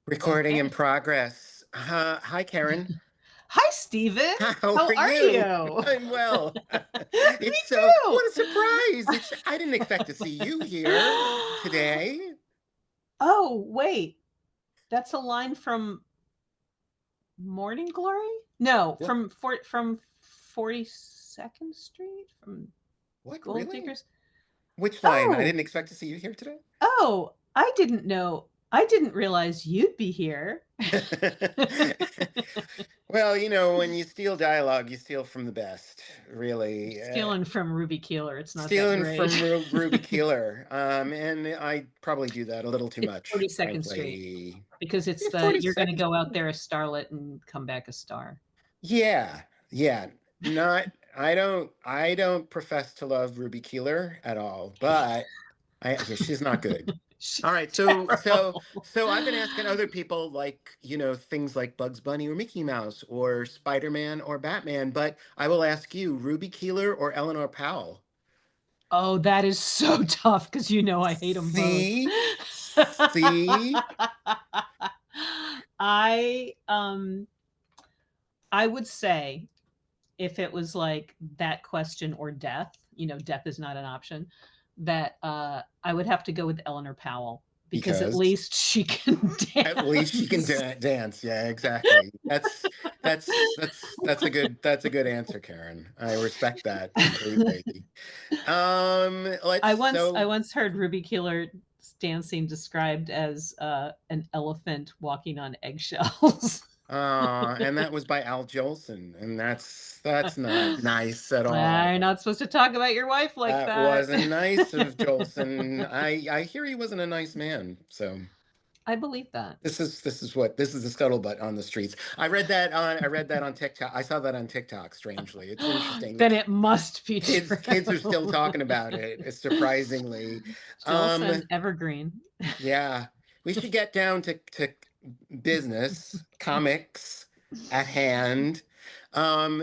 Recording in progress. Hi, Karen. Hi, Stephen. How How are are you? you? I'm well. Me It's too. what a surprise. I didn't expect to see you here today. Oh, wait. That's a line from Morning Glory? No, What? from 42nd Street from What, Gold really? Diggers. Which line? I Oh, didn't expect to see you here today. oh, I didn't know. I didn't realize you'd be here. Well, when you steal dialogue, you steal from the best, really. Stealing from Ruby Keeler. It's not that Stealing great. from Ruby Keeler. And I probably do that a little too It's much, 42nd Street frankly. because it's Yeah, you're going to 42nd. go out there a starlet and come back a star. Yeah, yeah. Not I don't profess to love Ruby Keeler at all, but yeah, she's not good. All She's right, so I've been terrible. asking other people like, things like Bugs Bunny or Mickey Mouse or Spider-Man or Batman, but I will ask you, Ruby Keeler or Eleanor Powell? Oh, that is so tough because I hate them both. See? See? I um I would say if it was like that question or death, death is not an option, that I would have to go with Eleanor Powell because at Because least she can at least she can dance. dance. Yeah, exactly. That's a good answer, Karen. I respect that completely. Let's I once I so once heard Ruby Keeler dancing described as an elephant walking on eggshells. and that was by Al Jolson, and that's not nice at I'm all. not supposed to talk about your wife like That that. wasn't nice of Jolson. I hear he wasn't a nice man, so I believe that. this is the scuttlebutt on the streets. I read that on TikTok. I saw that on TikTok. Strangely, it's interesting. Then it must be Kids are still true. talking about it. It's surprisingly. Jolson Um, Evergreen. yeah, we should get down to business, comics at hand.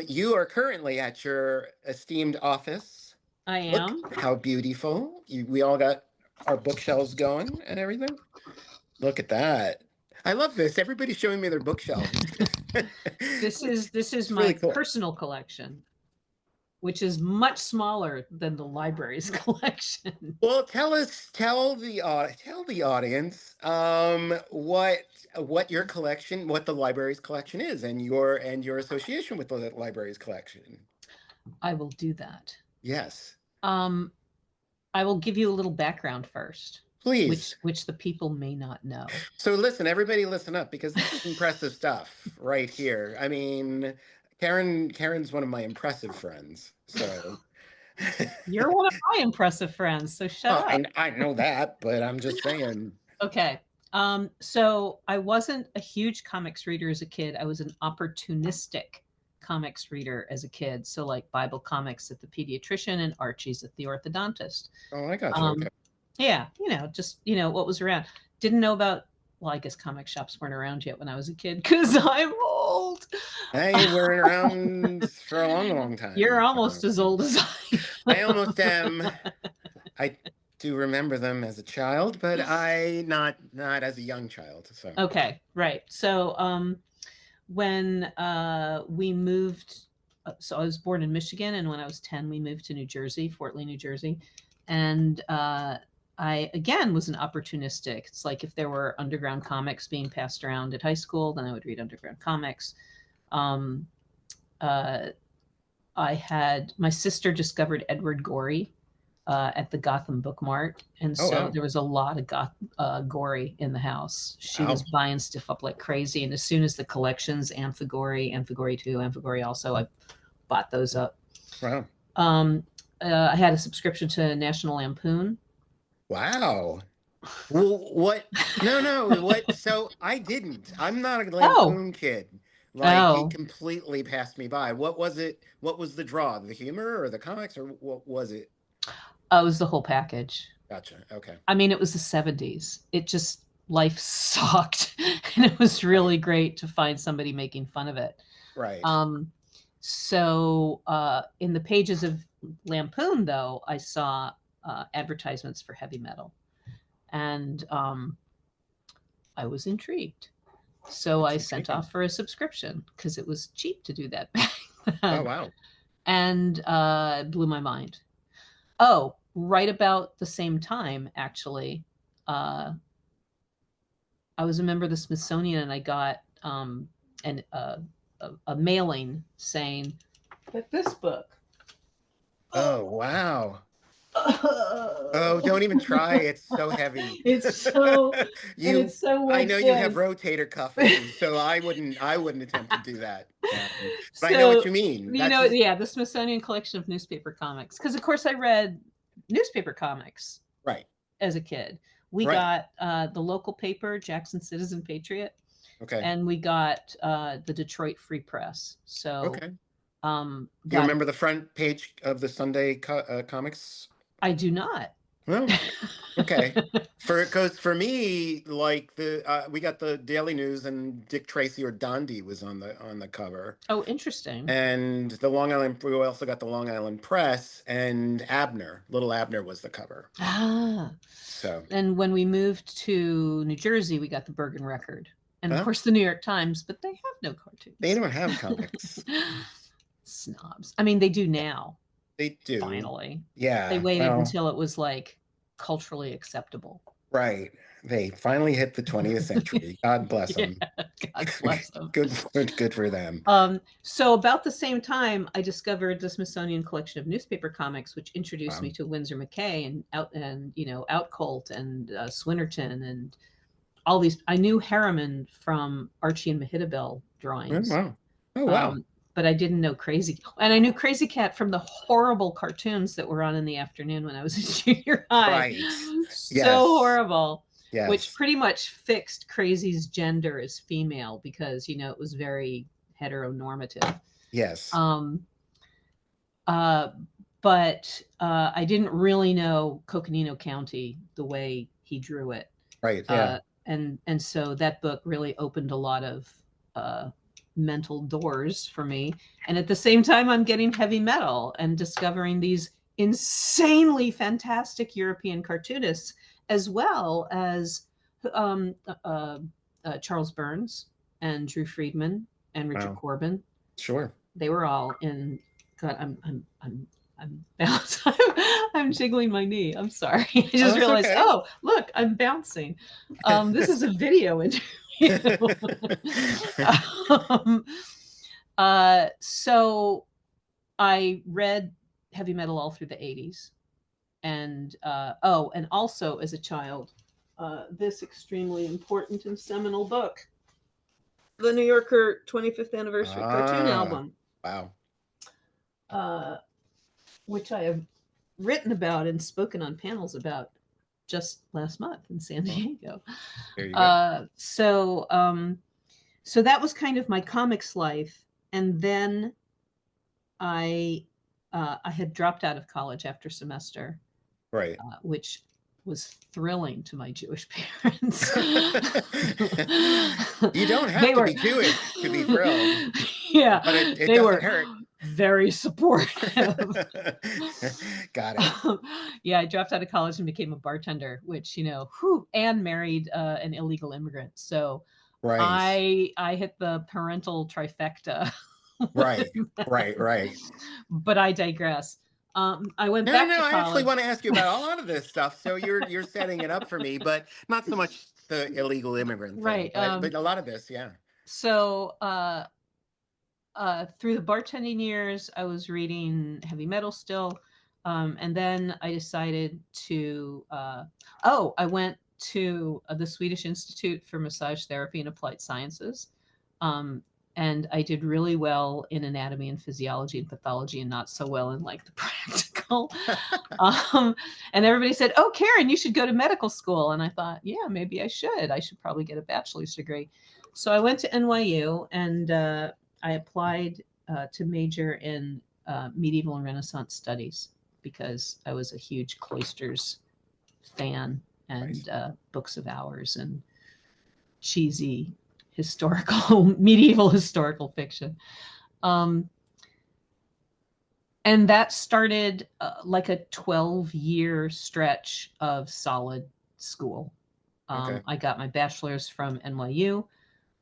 You are currently at your esteemed office. I Look am. how beautiful. We all got our bookshelves going and everything. Look at that. I love this. Everybody's showing me their bookshelves. This is It's really my cool. personal collection, which is much smaller than the library's collection. Well, tell the audience what your collection, what the library's collection is, and your association with the library's collection. I will do that. Yes, Um, I will give you a little background first, which please. which the people may not know. So listen, everybody, listen up because this is impressive stuff right here. I mean, Karen's one of my impressive friends. So, You're one of my impressive friends, so shut oh, up. I know that, but I'm just saying. Okay. So I wasn't a huge comics reader as a kid. I was an opportunistic comics reader as a kid. So like Bible comics at the pediatrician and Archie's at the orthodontist. Oh, I got you. Okay. Um, yeah, just what was around. Didn't know about. Well, I guess comic shops weren't around yet when I was a kid because I'm old. They weren't around for a long, long You're time. almost as old as I I almost am. am. I do remember them as a child, but I not as a young child. So, Okay, right. So when we moved, so I was born in Michigan, and when I was 10, we moved to New Jersey, Fort Lee, New Jersey. And I, again, was an opportunistic. It's like if there were underground comics being passed around at high school, then I would read underground comics. Um, uh, I had my sister discovered Edward Gorey at the Gotham Book Mart, and oh so wow, there was a lot of Gory in the house. She was wow, buying stuff up like crazy, and as soon as the collections, Amphigory, Amphigory 2, Amphigory also, I bought those up. wow, Um, I had a subscription to National Lampoon. wow. Well, what? No, no. What? So I didn't. I'm not a Oh, Lampoon kid. Like it oh, completely passed me by. What was it? What was the draw? The humor or the comics or what was it? it was the whole package. Gotcha. Okay. I mean, it was the 70s. It just life sucked, and it was really great to find somebody making fun of it. Right. So in the pages of Lampoon, though, I saw advertisements for heavy metal, and I was intrigued. So That's I sent intriguing. off for a subscription because it was cheap to do that back Oh, then, wow. and it blew my mind. Oh, right about the same time, actually, uh, I was a member of the Smithsonian, and I got an a mailing saying that this book. Oh, wow. Oh, don't even try. It's so heavy. It's so and You, it's so I well know you have thin. rotator cuff issues, so I wouldn't attempt to do that. But I know what So you mean. you That's know, just, yeah, the Smithsonian collection of newspaper comics. Because of course I read newspaper comics right, as a kid. We right. got the local paper, Jackson Citizen Patriot, Okay, and we got the Detroit Free Press. So okay. Do you got remember the front page of the Sunday comics? I do not. Well, okay. Because for me, like we got the Daily News and Dick Tracy or Dondi was on the cover. Oh, interesting. And the Long Island, we also got the Long Island Press, and Abner, Little Abner was the cover. Ah. So, And when we moved to New Jersey, we got the Bergen Record. And of huh? course, the New York Times, but they have no They cartoons. don't have comics. Snobs. I mean, they do now, They do. finally. They Yeah. waited Well, until it was like culturally acceptable. right. They finally hit the 20th century. God bless Yeah, them. God bless them. Good for them. So about the same time, I discovered the Smithsonian collection of newspaper comics, which introduced Wow. me to Winsor McCay and Outcolt and Swinnerton and all these. I knew Harriman from Archie and Mehitabel Oh, drawings, wow. Oh, wow. um, but I didn't know Crazy. And I knew Crazy Cat from the horrible cartoons that were on in the afternoon when I was in junior high. Right. So Yes. horrible, which Yes. pretty much fixed Crazy's gender as female because it was very heteronormative. Yes. Um, uh, but I didn't really know Coconino County the way he drew it. Right. Yeah. Uh, and so that book really opened a lot of uh, mental doors for me. And at the same time, I'm getting heavy metal and discovering these insanely fantastic European cartoonists, as well as um, uh, Charles Burns and Drew Friedman and Richard Wow. Corbin. Sure. They were all in. God, I'm bouncing. I'm jiggling my knee. I'm sorry. I Oh, just that's realized. okay. Oh, look, I'm bouncing. This is a video interview. um, so I read heavy metal all through the '80s, and and also as a child, this extremely important and seminal book, the New Yorker 25th Anniversary Cartoon Ah, Album, wow. uh, which I have written about and spoken on panels about just last month in San Well, Diego. there you go. So that was kind of my comics life, and then I had dropped out of college after semester, Right. which was thrilling to my Jewish parents. You don't have They to were, be Jewish to be thrilled, but yeah, it they doesn't were hurt. very supportive. Got it. Yeah, I dropped out of college and became a bartender, which and married an illegal immigrant. So Right. I hit the parental trifecta. Right. Right. Right. But I digress. I went No, no, back no. to I actually college. want to ask you about a lot of this stuff. So you're setting it up for me, but not so much the illegal immigrant thing, Right. but a lot of this, yeah. So through the bartending years, I was reading heavy metal still. And then I decided to, I went to the Swedish Institute for Massage Therapy and Applied Sciences. Um, and I did really well in anatomy and physiology and pathology, and not so well in like the practical. um, and everybody said, "Oh, Karen, you should go to medical school." And I thought, yeah, maybe I should. I should probably get a bachelor's degree. So I went to NYU, and I applied to major in medieval and Renaissance studies because I was a huge cloisters fan Right. and books of hours and cheesy historical medieval historical fiction. Um, and that started like a 12-year stretch of solid school. Okay. I got my bachelor's from NYU.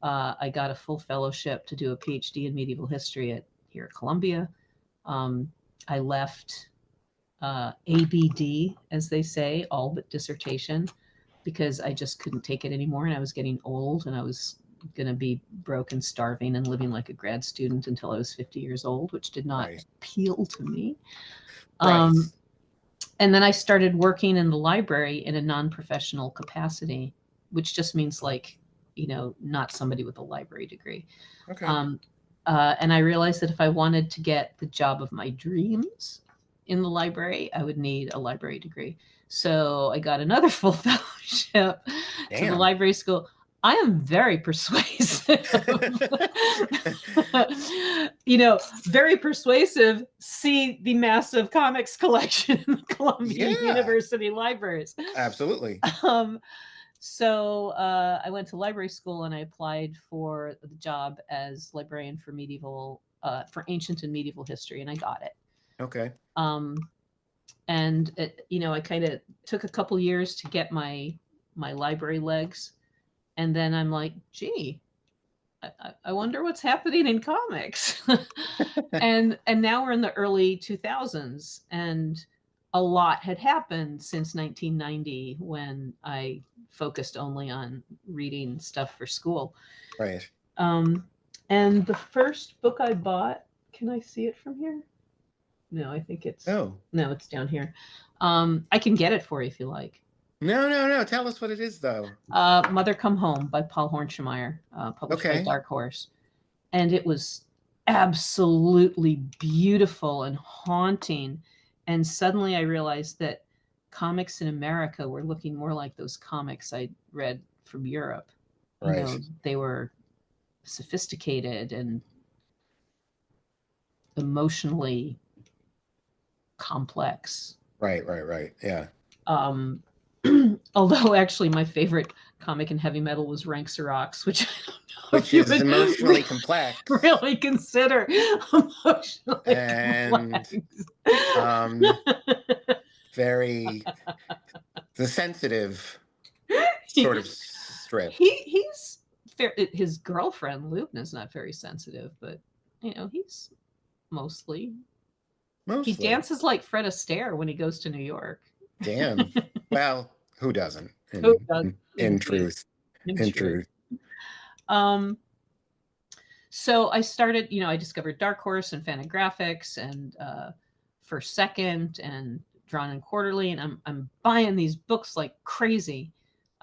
I got a full fellowship to do a PhD in medieval history here at Columbia. I left ABD, as they say, all but dissertation, because I just couldn't take it anymore, and I was getting old, and I was going to be broke and starving and living like a grad student until I was 50 years old, which did not Right. appeal to me. Right. And then I started working in the library in a non-professional capacity, which just means like, not somebody with a library degree. Okay. And I realized that if I wanted to get the job of my dreams in the library, I would need a library degree. So I got another full fellowship to the Damn. library school. I am very persuasive. Very persuasive. See the massive comics collection in the Columbia Yeah, University libraries. absolutely. So I went to library school and I applied for the job as librarian for for ancient and medieval history, and I got it. Okay. And I kind of took a couple years to get my library legs, and then I'm like, gee, I wonder what's happening in comics. and now we're in the early 2000s, and a lot had happened since 1990 when I focused only on reading stuff for school. Right. Um, and the first book I bought, can I see it from here? No, I think Oh. no, it's down here. I can get it for you if you like. No, no, no. Tell us what it is, though. Mother Come Home by Paul Hornschemeier, published by Okay. Dark Horse. And it was absolutely beautiful and haunting. And suddenly I realized that comics in America were looking more like those comics I read from Europe. Right. They were sophisticated and emotionally complex. Right, right, right. Yeah. Um, although actually my favorite comic in heavy metal was Rank Xerox, which I don't know if Which you is would emotionally complex really consider emotionally and complex. um very the sensitive sort of strip. He's fair. His girlfriend Lubna's not very sensitive, but he's mostly. He Mostly. dances like Fred Astaire when he goes to New York. Damn. Well, who doesn't Who does in indeed? truth. In In truth. truth. Um, so I started, I discovered Dark Horse and Fantagraphics and First Second and Drawn and Quarterly, and I'm buying these books like crazy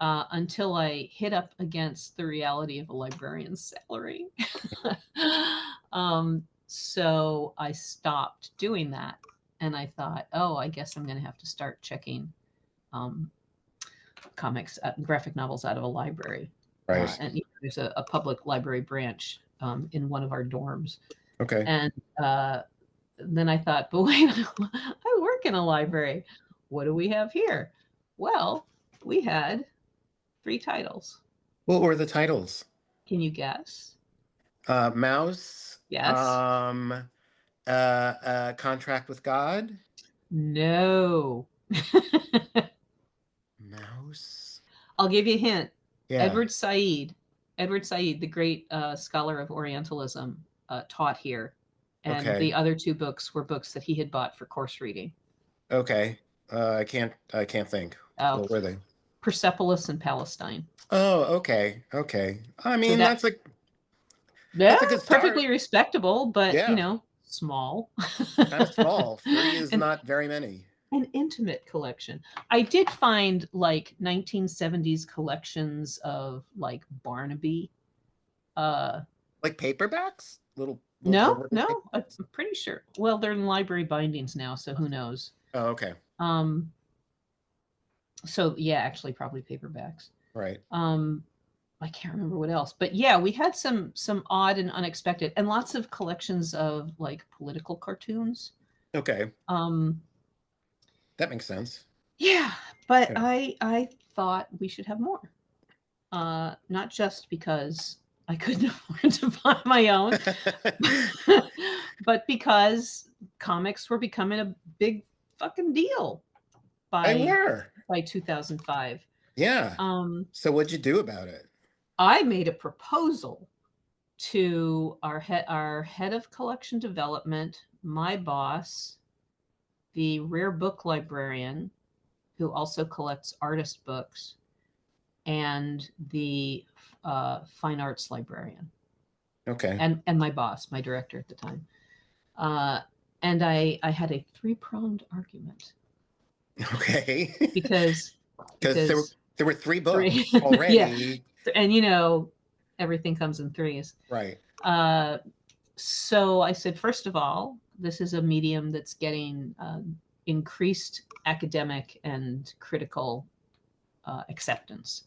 until I hit up against the reality of a librarian's salary. So I stopped doing that, and I thought, oh, I guess I'm going to have to start checking um, comics, graphic novels out of a library. Right. And there's a public library branch in one of our dorms. Okay. And then I thought, but wait, I work in a library. What do we have here? Well, we had 3 titles. What were the titles? Can you guess? Mouse, Yes. Contract with God. No. Mouse. I'll give you a hint. Yeah. Edward Said. Edward Said, the great scholar of Orientalism, taught here. And the Okay. other 2 books were books that he had bought for course reading. Okay. I can't think. Oh, What were they? Persepolis and Palestine. Oh, okay. Okay. I So mean, that, yeah, that's a good perfectly start. respectable, but Yeah. small. Kind of small. 3 is and not very many. an intimate collection. I did find like 1970s collections of like Barnaby. Uh, Like paperbacks? Little no, cardboard no, I'm paperbacks? pretty sure. Well, they're in library bindings now, so who knows? Oh, okay. Um, so yeah, actually, probably paperbacks. Right. Um, I can't remember what else, but yeah, we had some odd and unexpected, and lots of collections of like political cartoons. Okay. Um, That makes sense. yeah, but Yeah. I thought we should have more. Not just because I couldn't afford to buy my own, but because comics were becoming a big fucking deal They by were. 2005. Yeah. Um, So what'd you do about it? I made a proposal to our head of collection development, my boss, the rare book librarian, who also collects artist books, and the fine arts librarian, Okay. and my boss, my director at the time. Uh, and I had a three-pronged argument Okay. because Because because there were three three, books yeah, already. and everything comes in threes. Right. Uh, so I said, first of all, this is a medium that's getting increased academic and critical acceptance.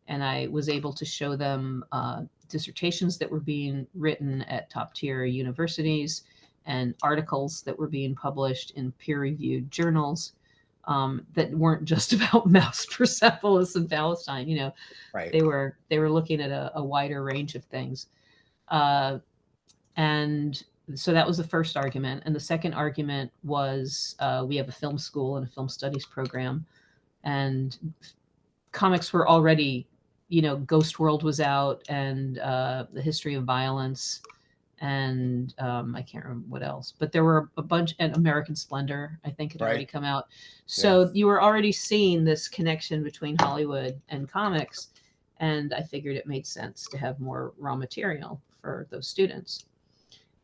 And I was able to show them dissertations that were being written at top tier universities and articles that were being published in peer reviewed journals that weren't just about mouse Persepolis and Palestine. Right. They were looking at a wider range of things. Uh, and so that was the first argument. And the second argument was we have a film school and a film studies program, and comics were already, Ghost World was out, and the history of violence, and I can't remember what else, but there were a bunch, and American Splendor, I think, had already Right. come out. So Yes. you were already seeing this connection between Hollywood and comics, and I figured it made sense to have more raw material for those students.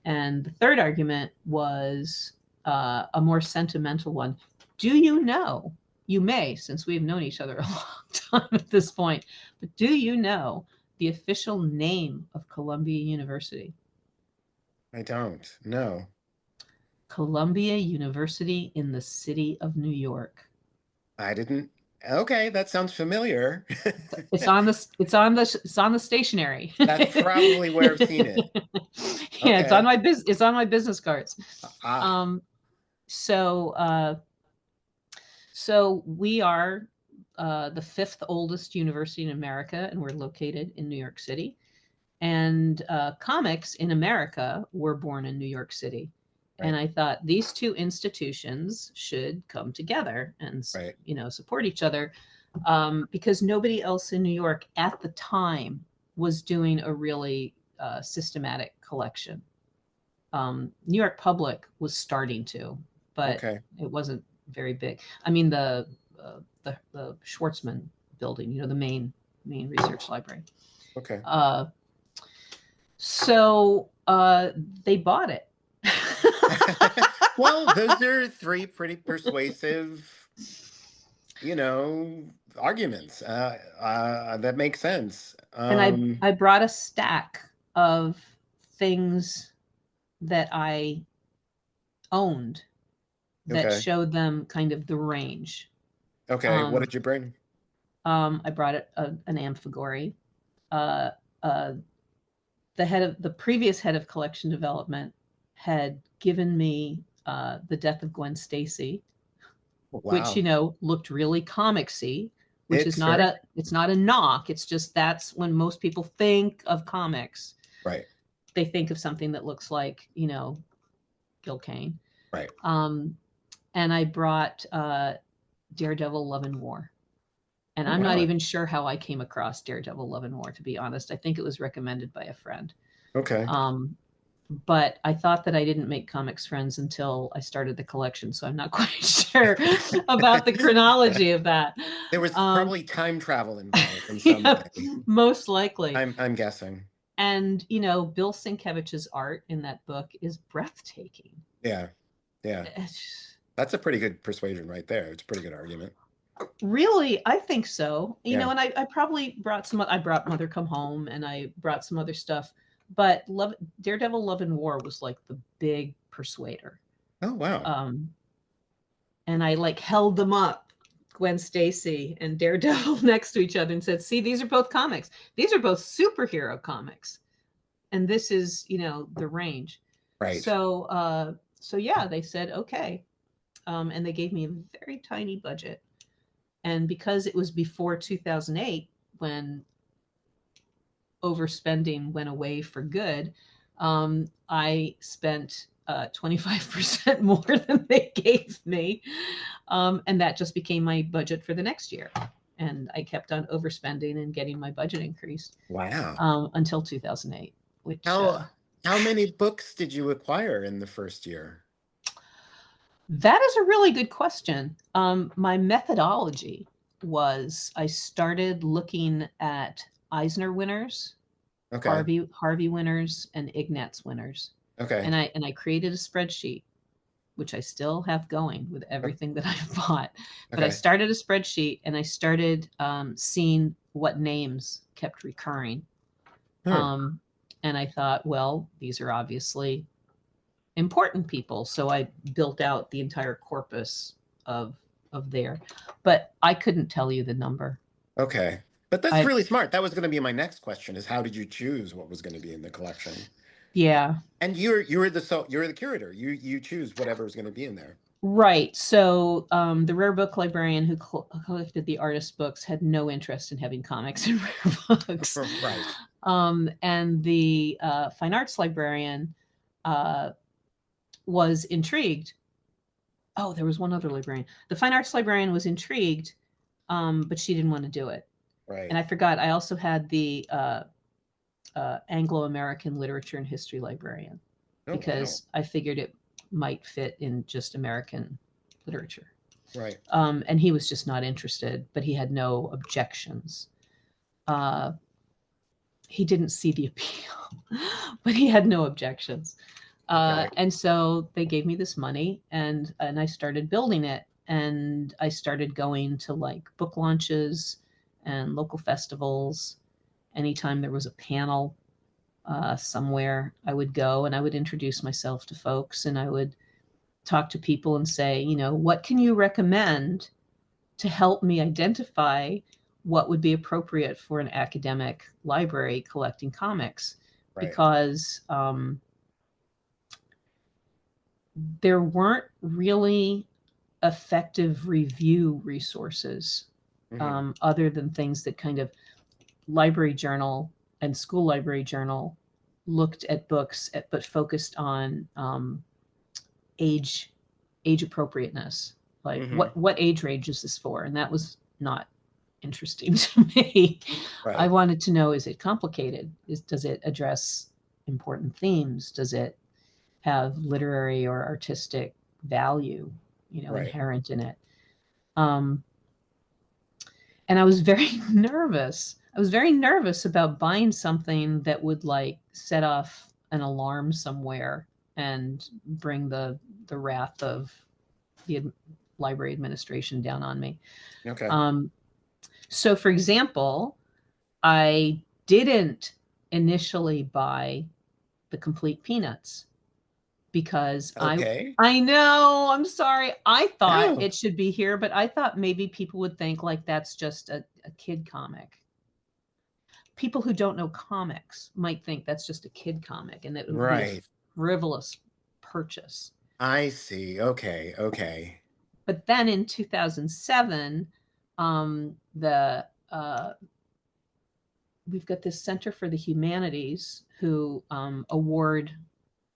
And the third argument was a more sentimental one. Do you know? You may, since we've known each other a long time at this point, but do you know the official name of Columbia University? I don't. No. Columbia University in the city of New York. I didn't. Okay, that sounds familiar. It's on the stationery. That's probably where I've seen it. Yeah, Okay. it's on my business cards. Ah, Um, so So we are the fifth oldest university in America, and we're located in New York City. And comics in America were born in New York City. And right, I thought these two institutions should come together and right, support each other, because nobody else in New York at the time was doing a really systematic collection. New York Public was starting to, but okay, it wasn't very big. I mean, the Schwartzman building, the main research library. okay. Uh, so they bought it. Well, those are three pretty persuasive, you know, arguments. That makes sense. And I brought a stack of things that I owned that Okay, showed them kind of the range. okay. What Um, did you bring? I brought an amphigory. Uh, uh, the previous head of collection development had given me the death of Gwen Stacy, which Wow, looked really comicsy, which is it's not very a it's not a knock. It's just that's when most people think of comics. right, They think of something that looks like Gil Kane. right. Um, and I brought Daredevil: Love and War. And Oh, I'm not wow. even sure how I came across Daredevil: Love and War, to be honest. I think it was recommended by a friend. Okay. Um, but I thought that I didn't make comics friends until I started the collection, so I'm not quite sure about the chronology of that. There was Um, probably time travel involved in some yeah, way. most likely. I'm guessing. And Bill Sienkiewicz's art in that book is breathtaking. Yeah, yeah. That's a pretty good persuasion right there. It's a pretty good argument. Really, I think so. Yeah. And I probably brought I brought Mother Come Home, and I brought some other stuff, but Daredevil: Love and War was like the big persuader. Oh, wow. Um, and I like held them up, Gwen Stacy and Daredevil, next to each other, and said, "See, these are both comics. These are both superhero comics, and this is the range." Right. So yeah, they said okay, and they gave me a very tiny budget. And because it was before 2008, when overspending went away for good, I spent 25% more than they gave me. And that just became my budget for the next year. And I kept on overspending and getting my budget increased Wow. until 2008, which How many books did you acquire in the first year? that is a really good question. My methodology was I started looking at Eisner winners, Okay. Harvey winners, and Ignatz winners, Okay. and I created a spreadsheet, which I still have going with o- everything that I've bought. But I Okay. started a spreadsheet and I started seeing what names kept recurring. Hmm. Um, and I thought, well, these are obviously important people. So I built out the entire corpus of there. But I couldn't tell you the number. Okay. But that's I really smart. That was going to be my next question is how did you choose what was going to be in the collection? Yeah. And you're the curator. You choose whatever is going to be in there. Right. So the rare book librarian who collected the artist books had no interest in having comics and rare books. Right. And the fine arts librarian uh, was intrigued. Oh, there was one other librarian. The fine arts librarian was intrigued, but she didn't want to do it. And Right. I forgot, I also had the Anglo American literature and history librarian Oh, wow. because I figured it might fit in just American literature. Right. And he was just not interested, but he had no objections. Uh, he didn't see the appeal, but he had no objections. Okay. And so they gave me this money, and I started building it, and I started going to like book launches and local festivals. Anytime there was a panel somewhere, I would go and I would introduce myself to folks, and I would talk to people and say, you know, what can you recommend to help me identify what would be appropriate for an academic library collecting comics? Right. Because there weren't really effective review resources Hmm. other than things that kind of library journal and school library journal looked at books but focused on age appropriateness, like Hmm. what age range is this for, and that was not interesting to me. I Right. wanted to know, is it complicated, does it address important themes, does it have literary or artistic value, you know, Right. inherent in it. um, and I was very nervous. I was very nervous about buying something that would like set off an alarm somewhere and bring the wrath of the library administration down on me. Okay. Um, so, for example, I didn't initially buy the complete Peanuts because Okay. I know, I'm sorry. I thought No. it should be here, but I thought maybe people would think like that's just a kid comic. People who don't know comics might think that's just a kid comic and it would be a Right. frivolous purchase. I see. Okay. Okay. But then in 2007, the we've got this Center for the Humanities who award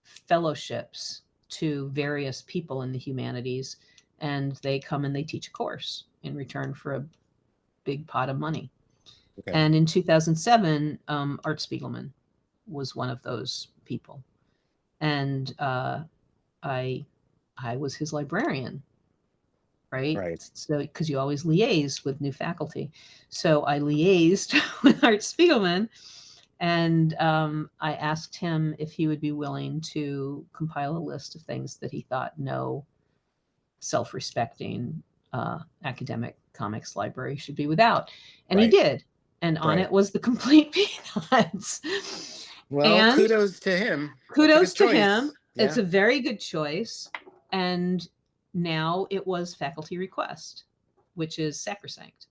fellowships to various people in the humanities, and they come and they teach a course in return for a big pot of money. Okay. And in 2007, Art Spiegelman was one of those people, and I I was his librarian, right? Right. So because you always liaise with new faculty, so I liaised with Art Spiegelman, and I asked him if he would be willing to compile a list of things that he thought no self-respecting academic comics library should be without, and he Right. did. And on Right. it was the complete Peanuts. Well, And kudos to him. That's a kudos good to him. choice. It's Yeah. a very good choice. And now it was faculty request, which is sacrosanct.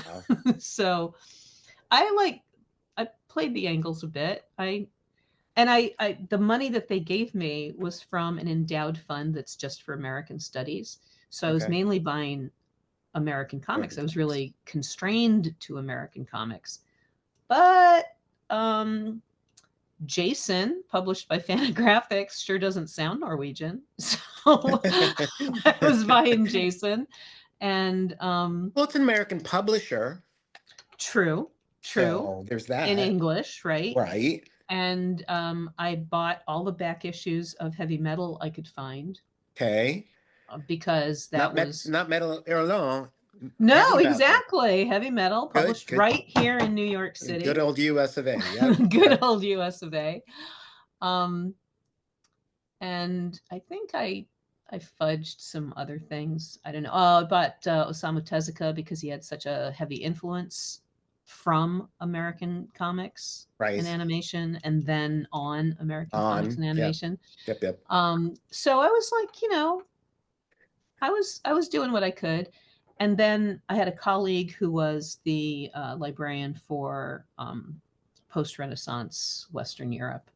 Wow. So I like I played the angles a bit. I the money that they gave me was from an endowed fund that's just for American studies. So I was Okay. mainly buying American comics. American I was comics. really constrained to American comics. But um, Jason, published by Fantagraphics, sure doesn't sound Norwegian. So I was buying Jason. And Well, it's an American publisher, true, true, so there's in that. English, right? Right. And I bought all the back issues of Heavy Metal I could find Okay. because that was Not metal alone. no, Heavy metal. exactly, Heavy Metal, Good, published good, right here in New York good City. old US of A. Yep, Good yep. old US of A. Um, and I think I fudged some other things. I don't know. Oh, I bought Osamu Tezuka because he had such a heavy influence from American comics and Right. animation, and then on American comics On. and Yep. animation. Yep, yep. So I was like, I was doing what I could, and then I had a colleague who was the librarian for post Renaissance Western Europe,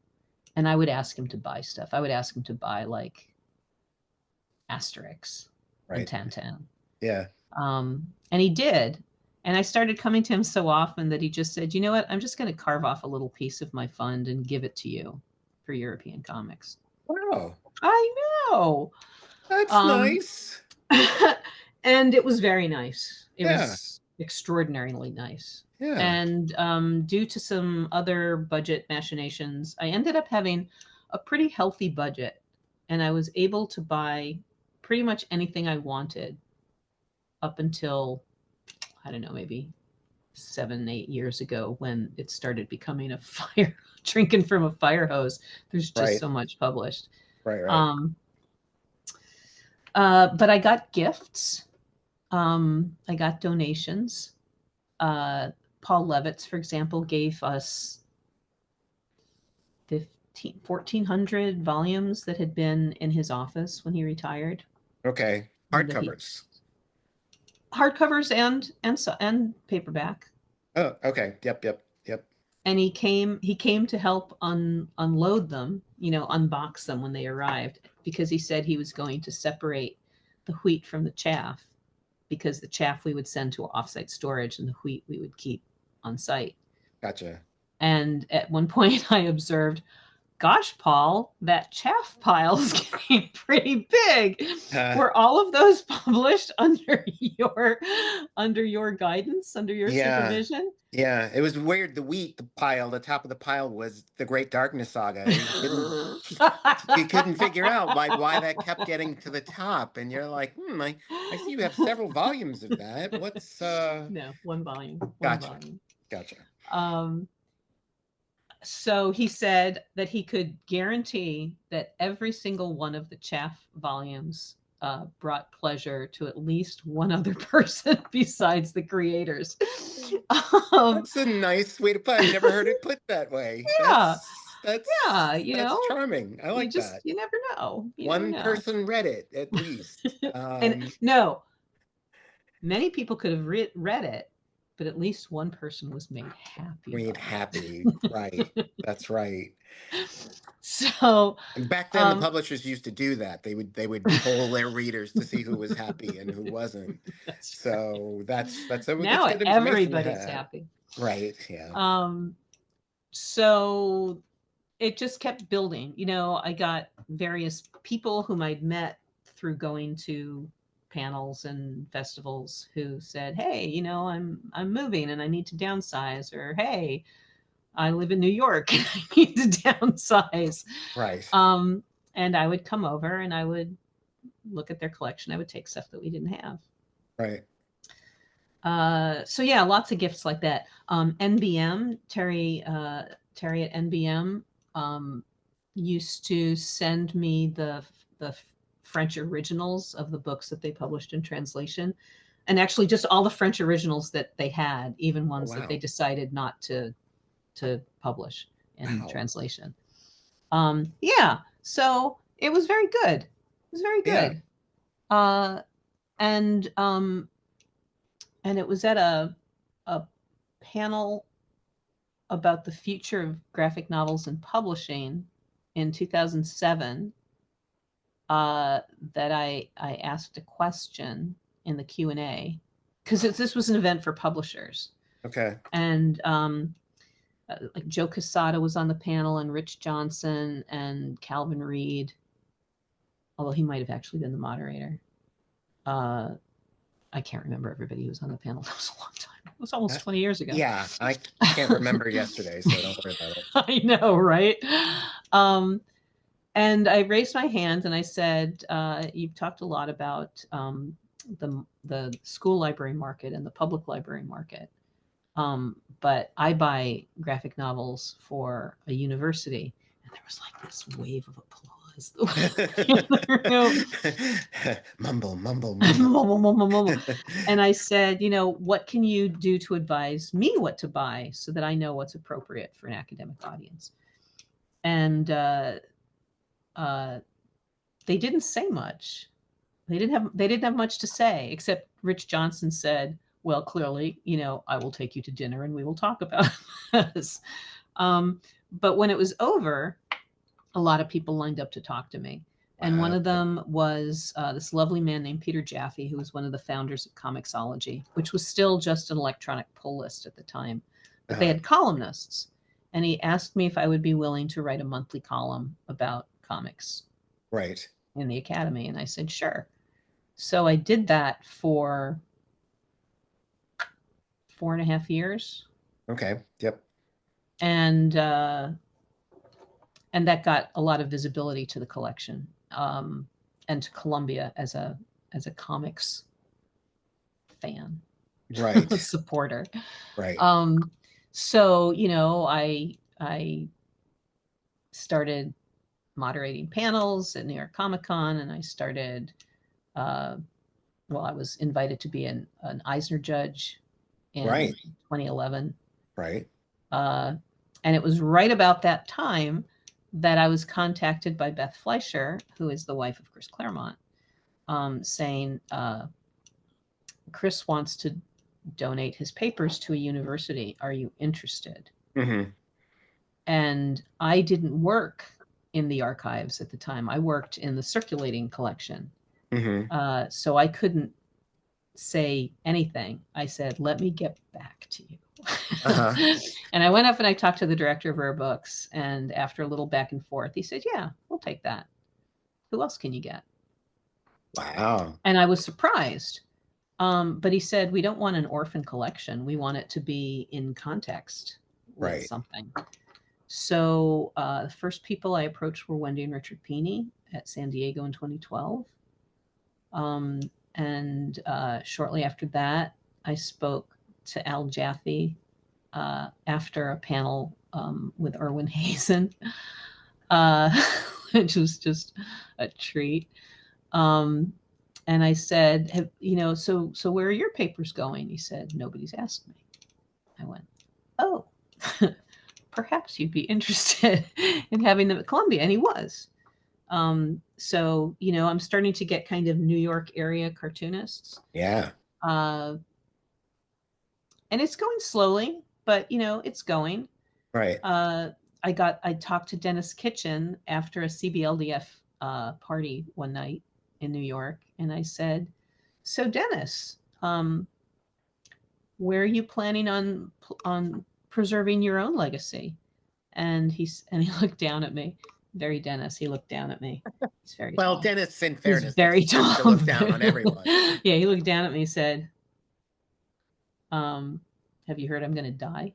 and I would ask him to buy stuff. I would ask him to buy like Asterix and Right. Tintin. Yeah. And he did. And I started coming to him so often that he just said, you know what? I'm just going to carve off a little piece of my fund and give it to you for European comics. Wow. I know. That's Um, nice. and it was very nice. It Yeah. was extraordinarily nice. Yeah. And due to some other budget machinations, I ended up having a pretty healthy budget. And I was able to buy pretty much anything I wanted up until, I don't know, maybe 7, 8 years ago when it started becoming a fire, drinking from a fire hose. There's just Right. so much published. Right. Right. Um, but I got gifts. I got donations. Paul Levitz, for example, gave us 1,400 volumes that had been in his office when he retired. Okay. That he Hardcovers. hardcovers and paperback. Oh, okay. Yep. Yep. Yep. And he came to help unload them, unbox them when they arrived, because he said he was going to separate the wheat from the chaff, because the chaff we would send to offsite storage and the wheat we would keep on site. Gotcha. And at one point I observed, gosh, Paul, that chaff pile is getting pretty big. Uh, Were all of those published under your guidance, under your yeah. supervision? Yeah. It was weird. The top of the pile was the Great Darkness Saga. You couldn't figure out why that kept getting to the top. And you're like, I see you have several volumes of that. What's No, one volume, one Gotcha. volume. Gotcha. Um, so he said that he could guarantee that every single one of the chaff volumes brought pleasure to at least one other person besides the creators. um, That's a nice way to put it. I've never heard it put that way. yeah, yeah, That's charming. I like that. you never know. You never One know. person read it at least. And no, many people could have read it, but at least one person was made happy Made by happy. Right. it. That's right. So, And back then the um, publishers used to do that. They would poll their readers to see who was happy and who wasn't. that's right. So that's Now good information to everybody's have. happy. Right. Yeah. Um, so it just kept building. I got various people whom I'd met through going to panels and festivals who said, "Hey, I'm moving and I need to downsize," or "Hey, I live in New York and I need to downsize." Right. And I would come over and I would look at their collection. I would take stuff that we didn't have. Right. So yeah, lots of gifts like that. NBM, Terry at NBM used to send me the French originals of the books that they published in translation, and actually just all the French originals that they had, even Oh, ones that they wow. decided not to publish in Wow. translation. Yeah, so it was very good. It was very Yeah. good. Uh, and it was at a panel about the future of graphic novels and publishing in 2007 that I asked a question in the Q&A, because this was an event for publishers. Okay. And like Joe Quesada was on the panel, and Rich Johnson and Calvin Reed, although he might have actually been the moderator. I can't remember everybody who was on the panel. That was a long time. It was almost 20 years ago. Yeah, I can't remember yesterday, so don't worry about it. I know, right? And I raised my hand and I said, "You've talked a lot about the school library market and the public library market, but I buy graphic novels for a university." And there was like this wave of applause. Mumble, mumble, mumble. And I said, what can you do to advise me what to buy so that I know what's appropriate for an academic audience? And they didn't say much. They didn't have much to say, except Rich Johnson said, "Well, clearly, I will take you to dinner and we will talk about this." But when it was over, a lot of people lined up to talk to me. And one of them was this lovely man named Peter Jaffe, who was one of the founders of Comixology, which was still just an electronic pull list at the time. But they had columnists. And he asked me if I would be willing to write a monthly column about comics Right. in the Academy. And I said, sure. So I did that for 4.5 years. Okay. Yep. And that got a lot of visibility to the collection, and to Columbia as a comics fan, Right. supporter. Right. So I started moderating panels at New York Comic Con, and I started. I was invited to be an Eisner judge in 2011. Right. And it was right about that time that I was contacted by Beth Fleischer, who is the wife of Chris Claremont, saying, Chris wants to donate his papers to a university. Are you interested? Mm-hmm. And I didn't work in the archives at the time. I worked in the circulating collection. Mm-hmm. So I couldn't say anything. I said, let me get back to you. Uh-huh. And I went up and I talked to the director of Rare Books. And after a little back and forth, he said, yeah, we'll take that. Who else can you get? Wow. And I was surprised. But he said, we don't want an orphan collection. We want it to be in context with something. So the first people I approached were Wendy and Richard Pini at San Diego in 2012. And shortly after that, I spoke to Al Jaffe after a panel with Erwin Hazen, which was just a treat. And I said, so where are your papers going? He said, nobody's asked me. I went, oh, perhaps you'd be interested in having them at Columbia. And he was. So, I'm starting to get kind of New York area cartoonists. Yeah. And it's going slowly, but it's going. Right. I talked to Dennis Kitchen after a CBLDF party one night in New York, and I said, so Dennis, where are you planning on preserving your own legacy? And he looked down at me. Very Dennis. He looked down at me. He's very well, tall. Dennis, in fairness, he's very tall. To look down on everyone. Yeah, he looked down at me and said, have you heard I'm going to die?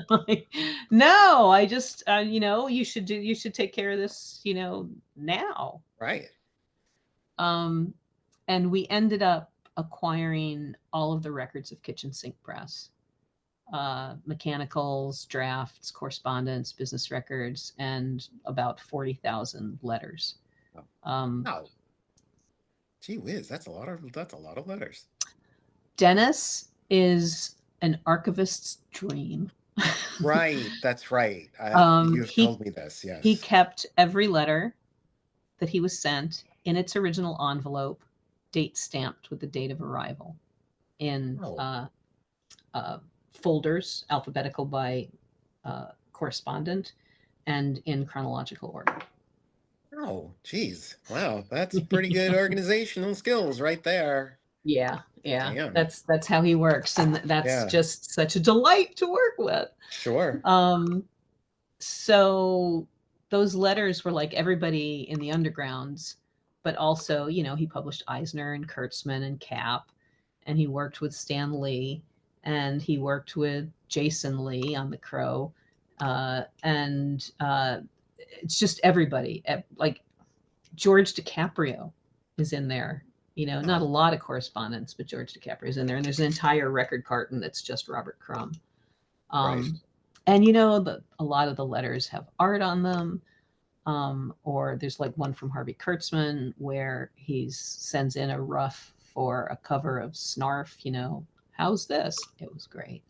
Like, no, I just, you should take care of this, now. Right. And we ended up acquiring all of the records of Kitchen Sink Press. Mechanicals, drafts, correspondence, business records, and about 40,000 letters. Wow. Gee whiz, that's a lot of letters. Dennis is an archivist's dream. Right, that's right. You've told me this, yes. He kept every letter that he was sent in its original envelope, date stamped with the date of arrival, in folders, alphabetical by correspondent, and in chronological order. Oh, geez. Wow, that's pretty good organizational skills right there. Yeah, Yeah, Damn. that's how he works, and that's Yeah. just such a delight to work with. Sure. Um, so those letters were like everybody in the undergrounds, but also, he published Eisner and Kurtzman and Cap, and he worked with Stan Lee, and he worked with Jason Lee on The Crow, and it's just everybody. Like George DiCaprio is in there. Not a Oh, lot of correspondence, but George DiCaprio is in there, and there's an entire record carton that's just Robert Crumb. right. Um, and a lot of the letters have art on them. Or there's like one from Harvey Kurtzman where he sends in a rough for a cover of Snarf. How's this? It was great.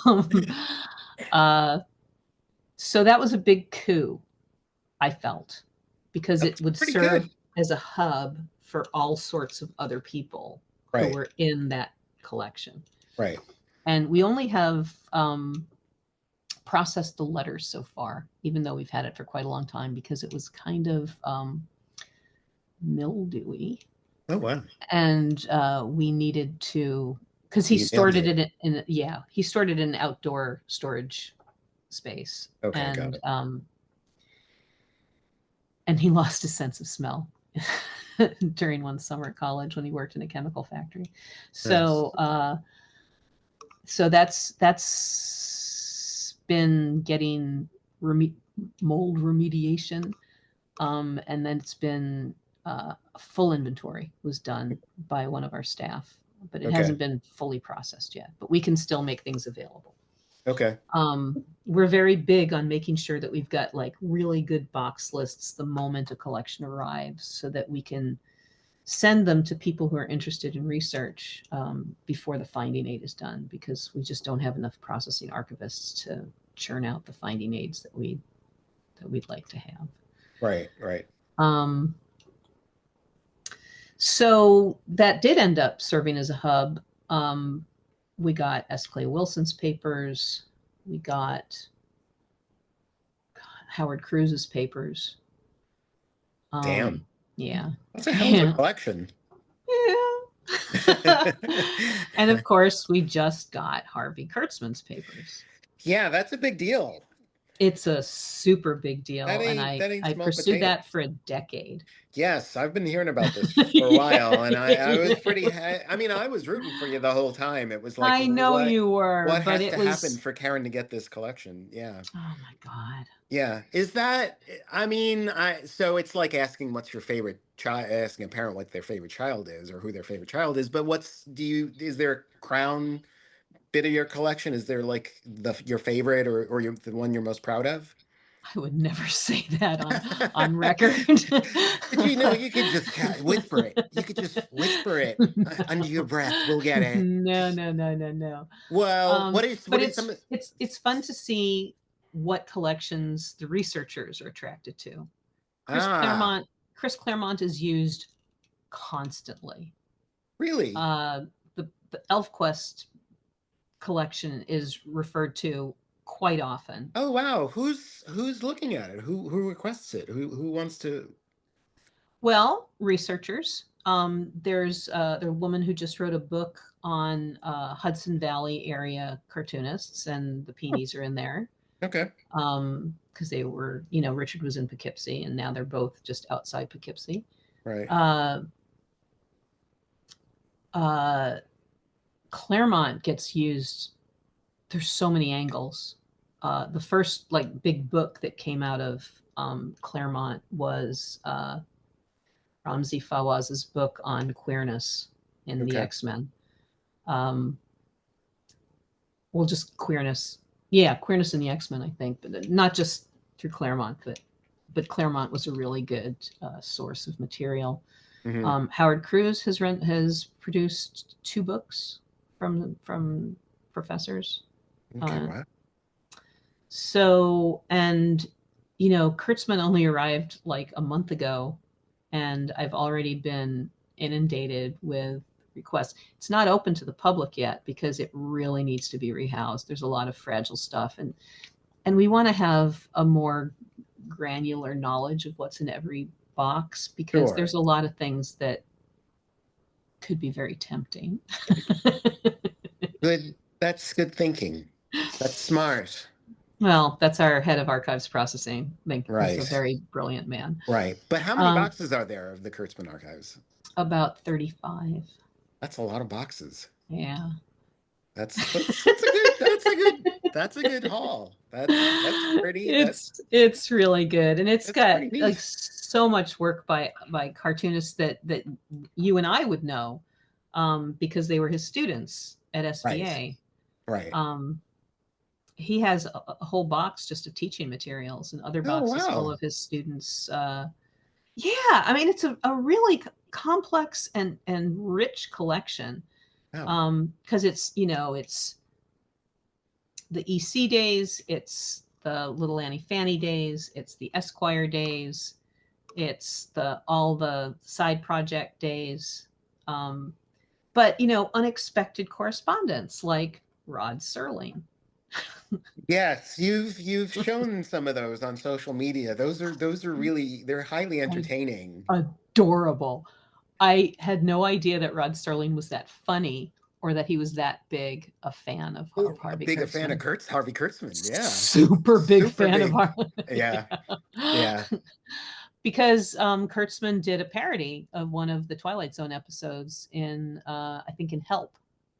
Um, uh, so that was a big coup, I felt, because it That's would pretty serve good. as a hub for all sorts of other people who Right. were in that collection. Right. And we only have processed the letters so far, even though we've had it for quite a long time, because it was kind of mildewy, Oh, wow. and we needed to, because he You nailed stored it it. he stored it in an outdoor storage space, Okay, got it. and he lost his sense of smell during one summer at college when he worked in a chemical factory. Nice. So that's been getting mold remediation, and then it's been a full inventory was done by one of our staff, but it Okay. hasn't been fully processed yet. But we can still make things available. Okay. We're very big on making sure that we've got like really good box lists the moment a collection arrives, so that we can send them to people who are interested in research before the finding aid is done, because we just don't have enough processing archivists to churn out the finding aids that we'd like to have. Right. Right. Um, so that did end up serving as a hub. We got S. Clay Wilson's papers. We got Howard Cruz's papers. Damn. Yeah. That's a hell of a Yeah. collection. Yeah. And of course, we just got Harvey Kurtzman's papers. Yeah, that's a big deal. It's a super big deal, and I That ain't I small pursued potatoes. that for a decade. Yes, I've been hearing about this for a while, Yeah, and I was pretty. I mean, I was rooting for you the whole time. It was like, I know you what were, but has it to happen was, for Karen to get this collection? Yeah, oh my God. yeah. Is that? I mean, so it's like asking what's your favorite child, asking a parent what their favorite child is or who their favorite child is. But is there a crown bit of your collection? Is there like your favorite or the one you're most proud of? I would never say that on record. But you could just whisper it. You could just whisper it under your breath. We'll get it. No, Just no, no, no, no. well, But what is some? it's fun to see what collections the researchers are attracted to. Chris Ah, Claremont Chris Claremont is used constantly. really? Uh, the ElfQuest collection is referred to quite often. Oh wow. Who's looking at it? Who requests it? Who wants to? Well, researchers. There's a woman who just wrote a book on Hudson Valley area cartoonists, and the Peonies are in there Okay, because they were, Richard was in Poughkeepsie, and now they're both just outside Poughkeepsie. right. Uh, uh, Claremont gets used. There's so many angles. The first like big book that came out of Claremont was Ramzi Fawaz's book on queerness in the Okay, X-Men. Um, well, just queerness. Yeah, queerness in the X-Men, I think, but not just through Claremont, but Claremont was a really good source of material. hmm Howard Cruz has produced two books from professors. okay. Uh, Wow. and Kurtzman only arrived like a month ago, and I've already been inundated with requests. It's not open to the public yet because it really needs to be rehoused. There's a lot of fragile stuff, and we want to have a more granular knowledge of what's in every box, because Sure. there's a lot of things that could be very tempting. Good. That's good thinking. That's smart. Well, that's our head of archives processing. I think he's a Right. very brilliant man. Right. But how many Um, boxes are there of the Kurtzman archives? about 35. That's a lot of boxes. Yeah. That's a good that's a good haul. That's pretty It's really good, and it's that's got pretty like neat. so much work by cartoonists that you and I would know, because they were his students at Right. SVA. Right. Um, he has a whole box just of teaching materials and other Oh boxes full wow. of his students. Yeah, I mean it's a really complex and rich collection, Oh. because it's it's the EC days, it's the Little Annie Fanny days, it's the Esquire days, it's the all the side project days, um, but unexpected correspondence like Rod Serling. Yes, you've shown some of those on social media. Those are really they're highly entertaining. Adorable. I had no idea that Rod Serling was that funny or that he was that big a fan of Oh, a Harvey big a fan of Kurtzman. Harvey Kurtzman. Yeah. Super big Super fan of big. Harvey. Yeah. Yeah. Yeah. Because Kurtzman did a parody of one of the Twilight Zone episodes in, I think, in Help.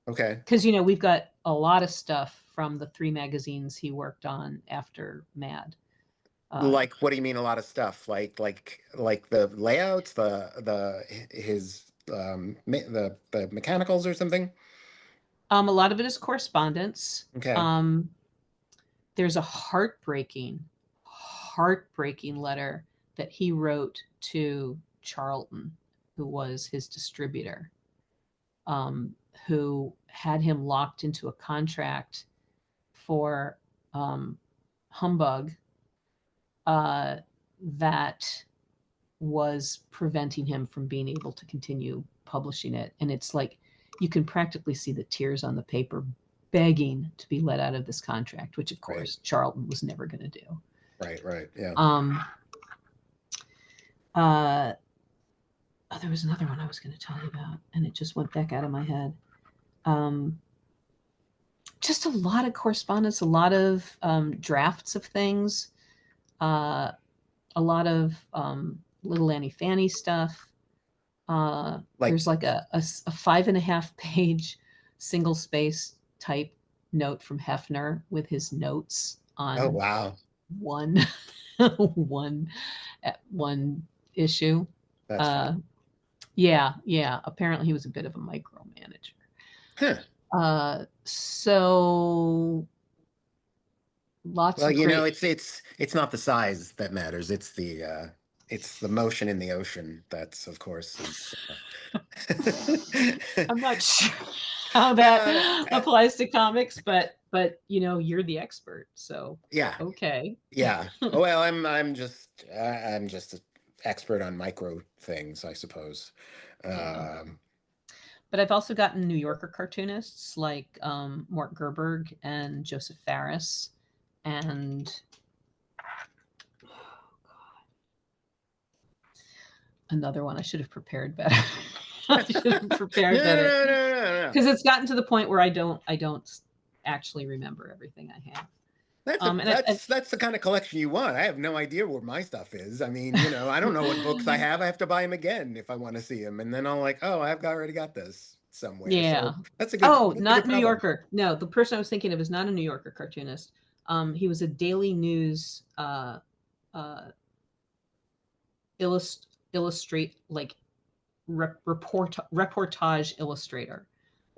Okay. Because we've got a lot of stuff from the 3 magazines he worked on after Mad. Like, what do you mean a lot of stuff? Like the layouts, the his the mechanicals or something? A lot of it is correspondence. Okay. There's a heartbreaking letter that he wrote to Charlton, who was his distributor, who had him locked into a contract for humbug, that was preventing him from being able to continue publishing it. And it's like you can practically see the tears on the paper begging to be let out of this contract, which of Right. course Charlton was never going to do. Right. Right. Yeah. Um, uh, oh, there was another one I was going to tell you about, and it just went back out of my head. Um, just a lot of correspondence, a lot of drafts of things, a lot of Little Annie Fanny stuff. Like, There's like a 5.5 page single space type note from Hefner with his notes oh on wow. one one one issue. That's Uh, funny. yeah, yeah. Apparently, he was a bit of a micromanager. Huh. So lots Well, of great. it's not the size that matters. It's the motion in the ocean. That's of course is I'm not sure how that uh, applies to comics, but you're the expert, so yeah. okay. Yeah. Well, I'm just an expert on micro things, I suppose. Yeah. Um, But I've also gotten New Yorker cartoonists like Mort Gerberg and Joseph Farris, and another one I should have prepared better. I should have no, prepared better no, no, no, no. because it's gotten to the point where I don't actually remember everything I have. And That's the kind of collection you want. I have no idea where my stuff is. I mean, I don't know what books I have. I have to buy them again if I want to see them, and then I'll like, oh, already got this somewhere. Yeah. So Oh, that's a good not New problem. Yorker. No, the person I was thinking of is not a New Yorker cartoonist. He was a Daily News uh, illustrate like reportage illustrator.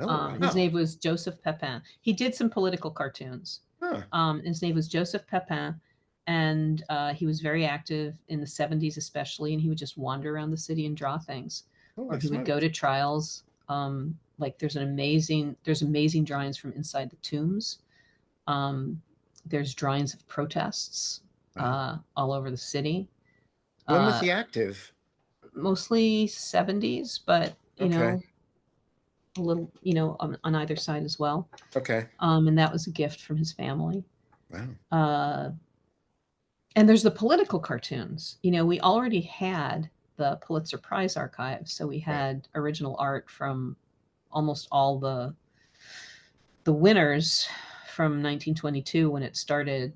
Oh His wow. name was Joseph Pepin. He did some political cartoons. Huh. His name was Joseph Pepin, and he was very active in the 70s, especially. And he would just wander around the city and draw things, Oh, or I he would go smoked. to trials. Like there's amazing drawings from inside the tombs. Um, there's drawings of protests Wow. all over the city. When was Uh, he active? Mostly 70s, but Okay. a little, on either side as well. Okay. And that was a gift from his family. Wow. Uh, and there's the political cartoons. We already had the Pulitzer Prize archive. So we Right. had original art from almost all the winners from 1922 when it started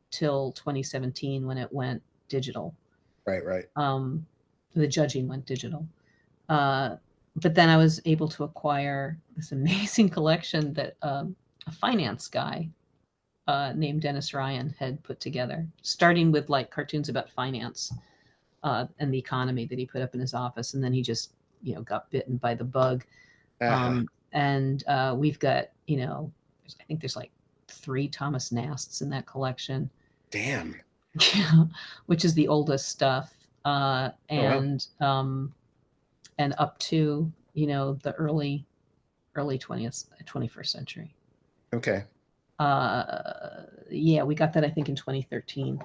till 2017 when it went digital. Right. Right. Um, the judging went digital. Uh, but then I was able to acquire this amazing collection that a finance guy named Dennis Ryan had put together, starting with like cartoons about finance and the economy that he put up in his office, and then he just got bitten by the bug. Uh-huh. And we've got I think there's like 3 Thomas Nasts in that collection. Damn. Which is the oldest stuff, Oh wow. and up to the early 21st century. Okay. Yeah, we got that I think in 2013,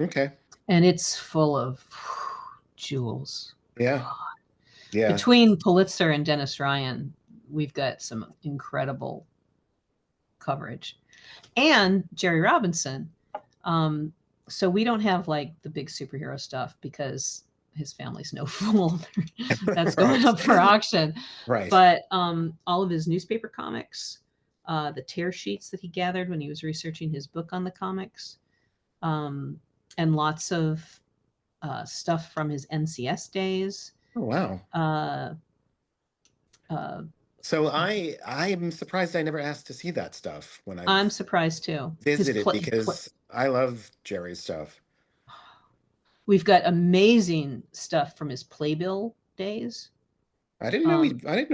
Okay. and it's full of jewels. Yeah. God. Yeah. Between Pulitzer and Dennis Ryan, we've got some incredible coverage, and Jerry Robinson. Um, so we don't have like the big superhero stuff because his family's no fool. That's going Right. up for auction. Right. But all of his newspaper comics, the tear sheets that he gathered when he was researching his book on the comics, um, and lots of stuff from his NCS days. Oh wow. Uh, uh, So I'm surprised I never asked to see that stuff when I'm I've surprised too. visited because I love Jerry's stuff. We've got amazing stuff from his playbill days. I didn't know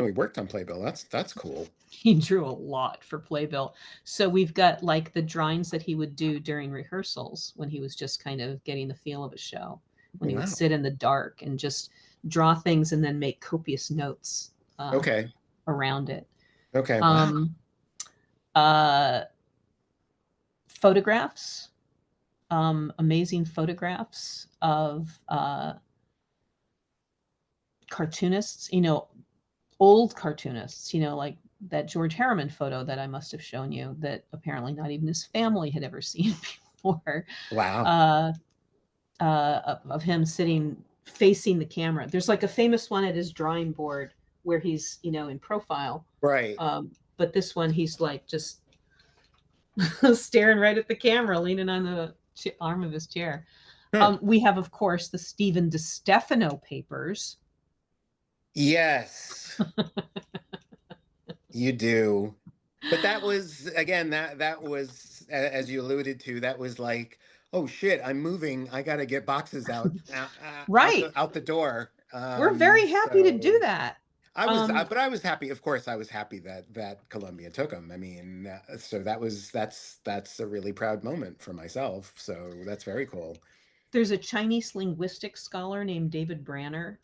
he worked on Playbill. That's cool. He drew a lot for Playbill. So we've got like the drawings that he would do during rehearsals when he was just kind of getting the feel of a show, when Oh, he would wow. sit in the dark and just draw things and then make copious notes Okay. around it. Okay. Wow. Um, uh, Photographs, amazing photographs of cartoonists, old cartoonists, like that George Harriman photo that I must have shown you that apparently not even his family had ever seen before, Wow. uh, of him sitting facing the camera. There's like a famous one at his drawing board where he's, in profile. Right. But this one, he's like just staring right at the camera, leaning on the arm of his chair. Huh. We have, of course, the Stephen DeStefano papers. Yes, you do. But that was again that was as you alluded to, that was like, oh shit, I'm moving. I got to get boxes Right. out the door. We're very happy to do So that. but I was happy. Of course, I was happy that Columbia took them. I mean, so that's a really proud moment for myself. So that's very cool. There's a Chinese linguistics scholar named David Branner,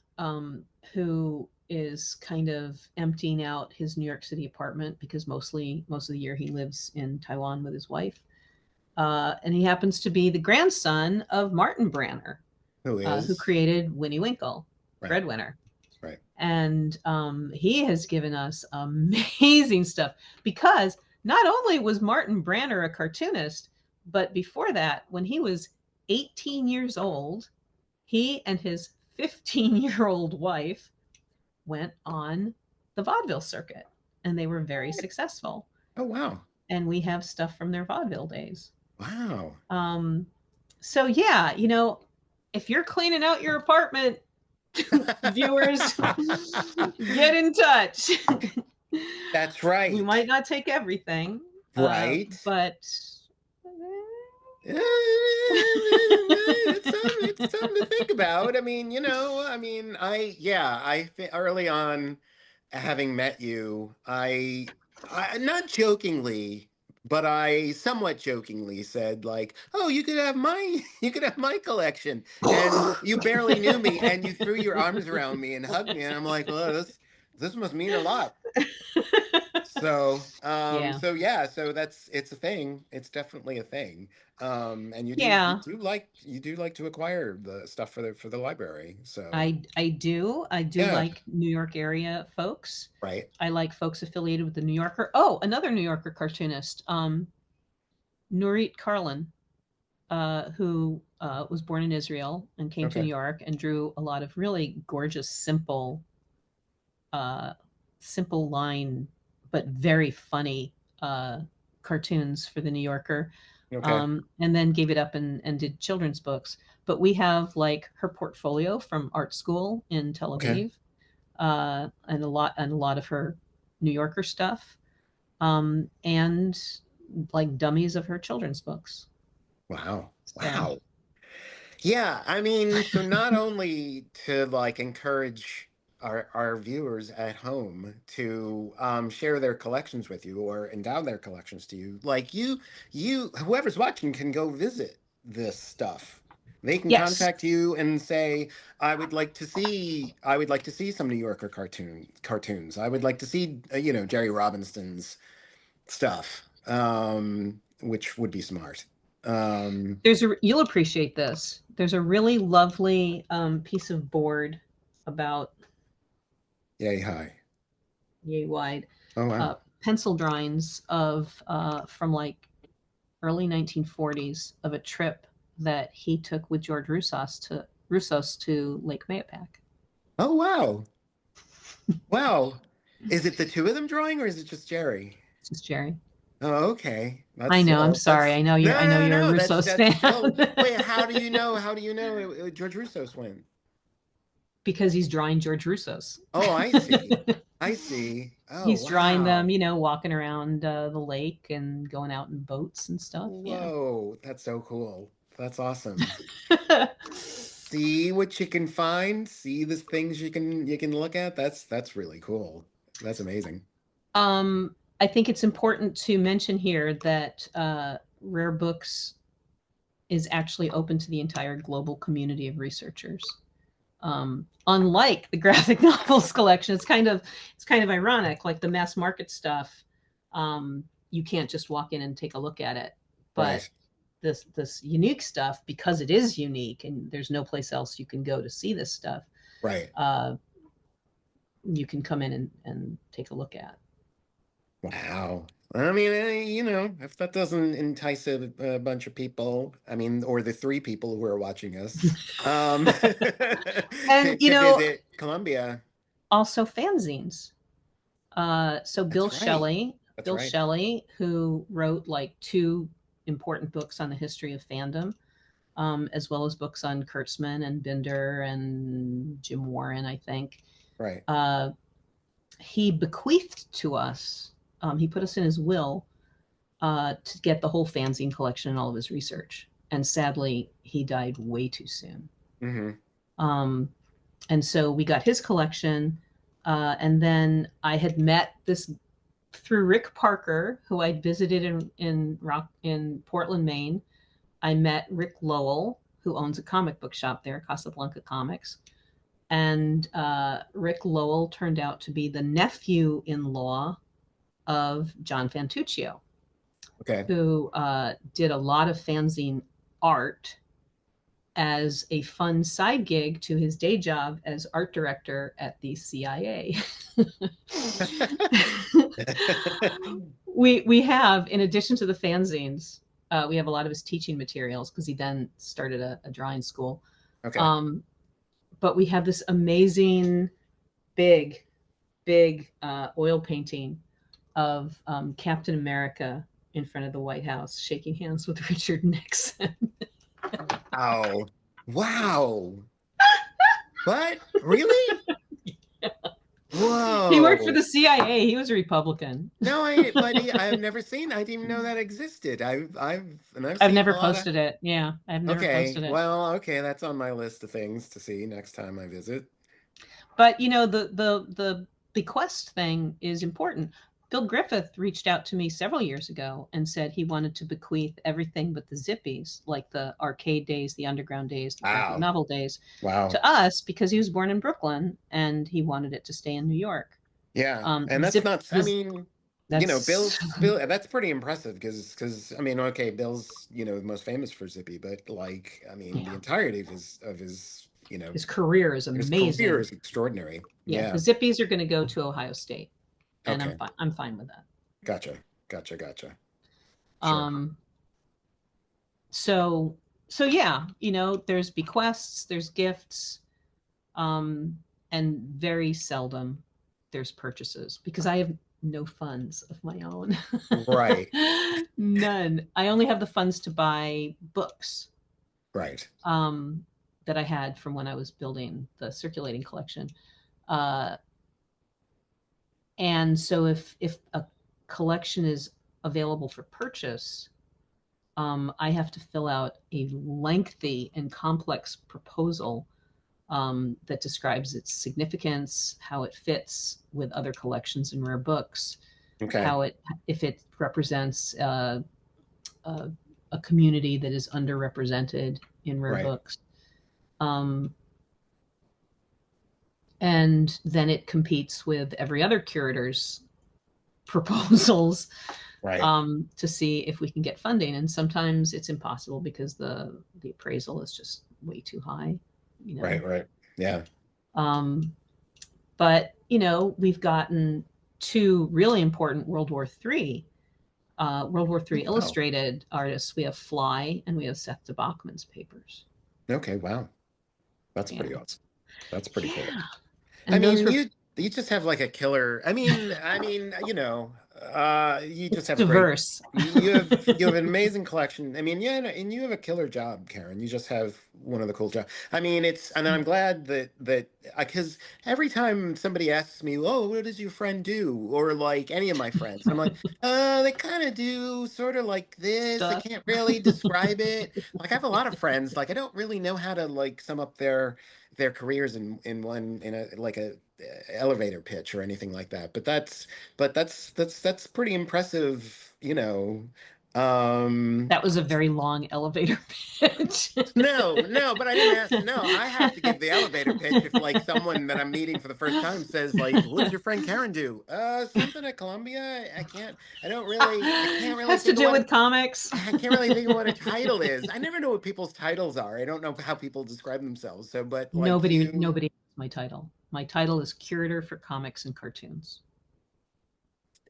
who is kind of emptying out his New York City apartment because most of the year he lives in Taiwan with his wife. And he happens to be the grandson of Martin Branner, Who who is created Winnie Winkle, right, Breadwinner. right. And he has given us amazing stuff because not only was Martin Branner a cartoonist, but before that, when he was 18 years old, he and his 15-year-old wife went on the vaudeville circuit and they were very successful. Oh wow, And we have stuff from their vaudeville days. wow. Um, so, yeah, if you're cleaning out your apartment, viewers, get in touch. That's We right. might not take everything, Right. but It's something to think about. I mean, early on, having met you, I not jokingly, but I somewhat jokingly said like, "Oh, you could have my you could have my collection." And you barely knew me, and you threw your arms around me and hugged me, and I'm like, "Well, this must mean a lot." yeah, So yeah, so it's a thing. It's definitely a thing. And yeah, you do like to acquire the stuff for the library. So I do yeah, like New York area folks. right. I like folks affiliated with the New Yorker. Oh, another New Yorker cartoonist, Nurit Carlin, who was born in Israel and came to New Okay. York and drew a lot of really gorgeous, uh, simple line, but very funny cartoons for the New Yorker. Okay. And then gave it up and did children's books. But we have like her portfolio from art school in Tel Okay. Aviv, and a lot of her New Yorker stuff, and like dummies of her children's books. Wow. So Wow. Yeah, I mean, so not only to like encourage our viewers at home to share their collections with you or endow their collections to you, like you whoever's watching can go visit this stuff. They can yes, contact you and say, I would like to see some New Yorker cartoons. I would like to see, Jerry Robinson's stuff, which would be smart. Um, you'll appreciate this. There's a really lovely piece of board about Yay, hi. yay wide, Oh, wow. pencil drawings of from like early 1940s of a trip that he took with George Russos to Lake Mayapack. Oh, wow. Wow. Is it the two of them drawing or is it just Jerry? This is Jerry. Oh, okay. That's I know. I'm still, sorry. that's, I know you're. I know no, no, you're a no. That's, Russos that's still, fan wait, how do you know George Russo's win? because he's drawing George Russos. Oh, I see. I see. Oh, He's drawing them, wow. walking around the lake and going out in boats and stuff. Yeah. Whoa. That's so cool. That's awesome. See what you can find. See the things you can look at. That's really cool. That's amazing. I think it's important to mention here that Rare Books is actually open to the entire global community of researchers. Unlike the graphic novels collection, it's kind of ironic. Like the mass market stuff, you can't just walk in and take a look at it. But Right. this unique stuff, because it is unique, and there's no place else you can go to see this stuff, Right. uh, you can come in and take a look at. Wow. I mean, if that doesn't entice a bunch of people, I mean, or the three people who are watching us, And to visit Colombia. also fanzines. So Bill That's right. Shelley, That's Bill right. Shelley, who wrote like two important books on the history of fandom, as well as books on Kurtzman and Binder and Jim Warren, I think. Right. Uh, he bequeathed to us, he put us in his will to get the whole fanzine collection and all of his research. And sadly, he died way too soon. Hmm. Um, and so we got his collection. And then I had met this through Rick Parker, who I'd visited in Portland, Maine. I met Rick Lowell, who owns a comic book shop there, Casablanca Comics. And Rick Lowell turned out to be the nephew-in-law of John Fantuccio, Okay. who did a lot of fanzine art as a fun side gig to his day job as art director at the CIA. we have, in addition to the fanzines, we have a lot of his teaching materials because he then started a drawing school. Okay. Um, but we have this amazing big, big oil painting of Captain America in front of the White House shaking hands with Richard Nixon. Wow. Wow. What? Really? He worked for Whoa. the CIA. He was a Republican. No, I have never seen. I didn't even know that existed. I've I've seen a never lot of. posted it. Yeah, I've never Okay, posted it. well, okay, that's on my list of things to see next time I visit. But the bequest thing is important. Bill Griffith reached out to me several years ago and said he wanted to bequeath everything but the Zippies, like the arcade days, the underground days, the graphic Wow. novel days, Wow. to us because he was born in Brooklyn and he wanted it to stay in New York. Yeah, and The that's zip not. I the mean, That's Bill. That's pretty impressive because I mean, okay, Bill's most famous for Zippy, but like, I mean, the yeah. entirety of his His career is his career amazing. is extraordinary. Yeah, the Yeah. Zippies are going to go to Ohio State, and I'm Okay. fine. I'm fine with that. Gotcha. Gotcha. Gotcha. Sure. Um, so So yeah, there's bequests, there's gifts, and very seldom there's purchases because I have no funds of my own. Right. None. I only have the funds to buy books, Right. um, that I had from when I was building the circulating collection. Uh, and so if a collection is available for purchase, I have to fill out a lengthy and complex proposal, that describes its significance, how it fits with other collections and rare books, Okay. if it represents a, a community that is underrepresented in rare Right. books. Um, and then it competes with every other curator's proposals, Right. to see if we can get funding. And sometimes it's impossible because the appraisal is just way too high, you know. Right. Right. Yeah. Um, but we've gotten two really important World War III Oh, illustrated artists. We have Fly and we have Seth de Bachman's papers. okay. Wow. That's Yeah, pretty awesome. That's pretty cool. yeah, I and those mean, were you just have like a killer. You just it's have a great. diverse. You have an amazing collection. I mean, yeah, and you have a killer job, Karen. You just have one of the cool jobs. I mean, and I'm glad that because every time somebody asks me, "Oh, what does your friend do?" or like any of my friends, I'm like, they kind of do sort of like this. I Stuff. can't really describe it. Like I have a lot of friends. Like I don't really know how to like sum up their careers in a like a elevator pitch or anything like that. But that's pretty impressive, Um, That was a very long elevator pitch. no, but I didn't ask. No, I have to give the elevator pitch if like someone that I'm meeting for the first time says like, "What does your friend Karen do?" Something at Columbia. I can't really Has to think of do what with comics. I can't really think of what a title is. I never know what people's titles are. I don't know how people describe themselves. So, but like Nobody knows my title. My title is curator for comics and cartoons.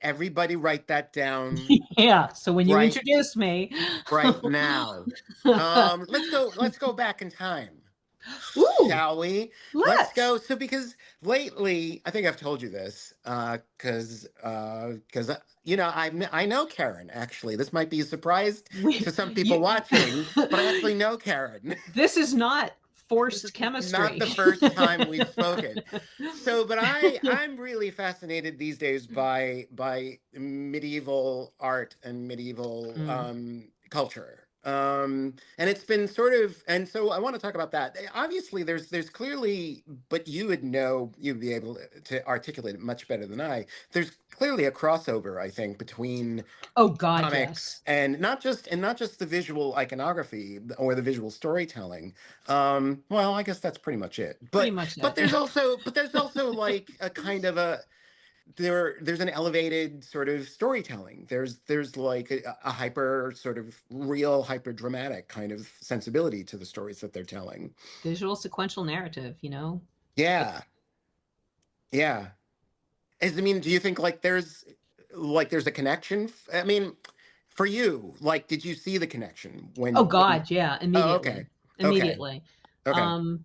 everybody write that down Yeah. So when you right introduce me, right now. Let's go back in time. ooh, Shall we? Let's let's. go. So because lately, I think I've told you this, because I know Karen actually. This might be a surprise We, to some people you, watching, but I actually know Karen. this is not This is forced not chemistry. the first time we've spoken. So, but I'm really fascinated these days by medieval art and medieval Mm. culture. And it's been sort of, and so I want to talk about that. Obviously, there's clearly, but you'd be able to articulate it much better than I. There's clearly a crossover, I think, between Oh God, comics yes. and not just the visual iconography or the visual storytelling. Well, I guess that's pretty much it. Pretty but much but it. there's also like a kind of there's an elevated sort of storytelling. There's like a hyper sort of real hyper dramatic kind of sensibility to the stories that they're telling. Visual sequential narrative, Yeah, yeah. I mean, do you think like there's a connection? I mean, for you, like, did you see the connection Oh when? God, yeah, Oh, immediately. okay, okay, Immediately. okay. Um,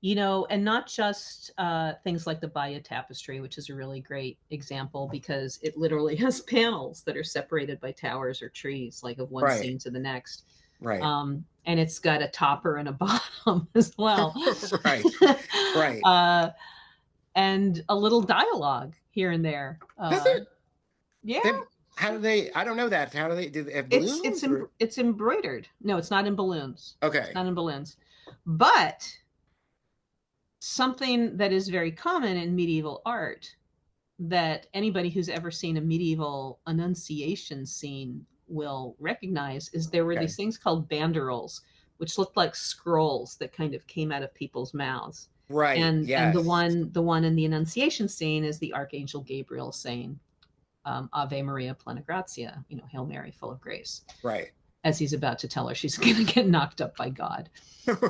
and not just things like the Baya Tapestry, which is a really great example because it literally has panels that are separated by towers or trees, like of one Right, scene to the next. right, And it's got a topper and a bottom as well. right, right. uh, and a little dialogue here and there. Does it? Yeah, How do they? I don't know that. How do they have it's it's balloons or? it's embroidered. No, it's not in balloons. It's Okay, not in balloons. But something that is very common in medieval art that anybody who's ever seen a medieval annunciation scene will recognize is there were okay, these things called banderoles, which looked like scrolls that kind of came out of people's mouths. right. And Yes, the one in the annunciation scene is the archangel Gabriel saying, Ave Maria plena gratia, Hail Mary, full of grace. right. as he's about to tell her she's going to get knocked up by God.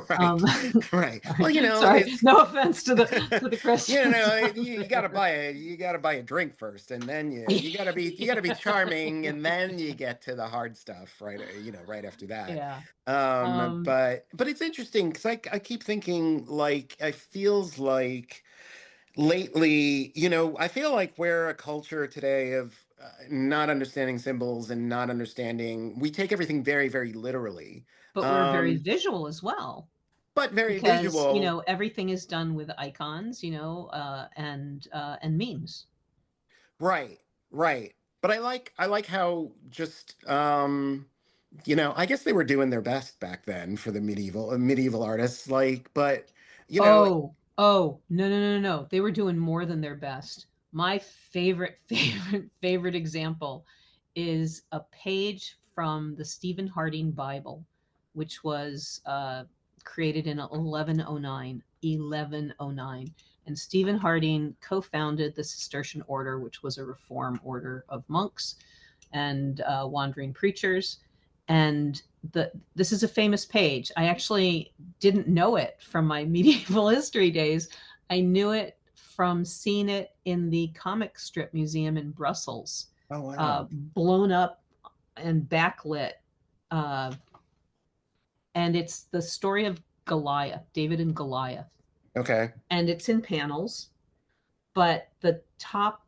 Right, right. Well, Sorry, sorry. it's No offense to the you Christians know, out you gotta there. buy a drink first, and then you gotta be charming, and then you get to the hard stuff, right? Right after that. Yeah. Um, But it's interesting because I keep thinking like I feels like lately, I feel like we're a culture today of not understanding symbols and not understanding. We take everything very, very literally, but we're very um, visual as well, but very because visual. everything is done with icons, and memes. Right, right. But I like how just I guess they were doing their best back then for the medieval artists. Like, but you know, Oh, no, no, no, no, no. They were doing more than their best. My favorite, favorite example is a page from the Stephen Harding Bible, which was created in 1109. 1109. And Stephen Harding co founded the Cistercian order, which was a reform order of monks and wandering preachers. And this is a famous page. I actually didn't know it from my medieval history days. I knew it from seeing it in the comic strip museum in Brussels, oh wow, blown up and backlit. Uh, and it's the story of Goliath, David and Goliath. okay, And it's in panels, but the top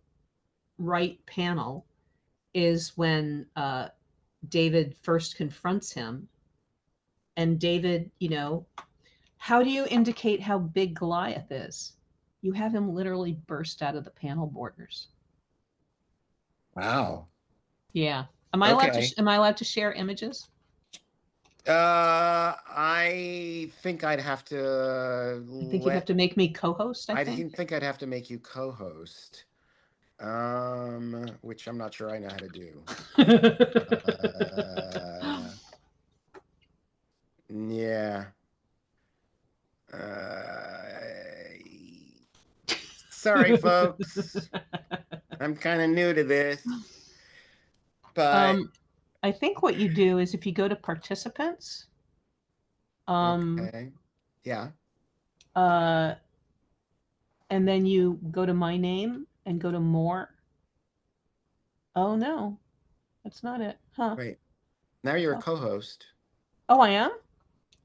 right panel is when David first confronts him. And David, how do you indicate how big Goliath is? You have him literally burst out of the panel borders. wow, Yeah. okay. Am I allowed to share images? I think I'd have to I think you'd have let. to make me co-host, I I think. didn't think I'd have to make you co-host. Which I'm not sure I know how to do. Uh, yeah. Uh, Sorry, folks. I'm kind of new to this, but um, I think what you do is if you go to participants, um, okay. Yeah. uh, and then you go to my name and go to more. Oh no, that's not it. Huh? Wait. Now you're a Oh, co-host. oh, I am?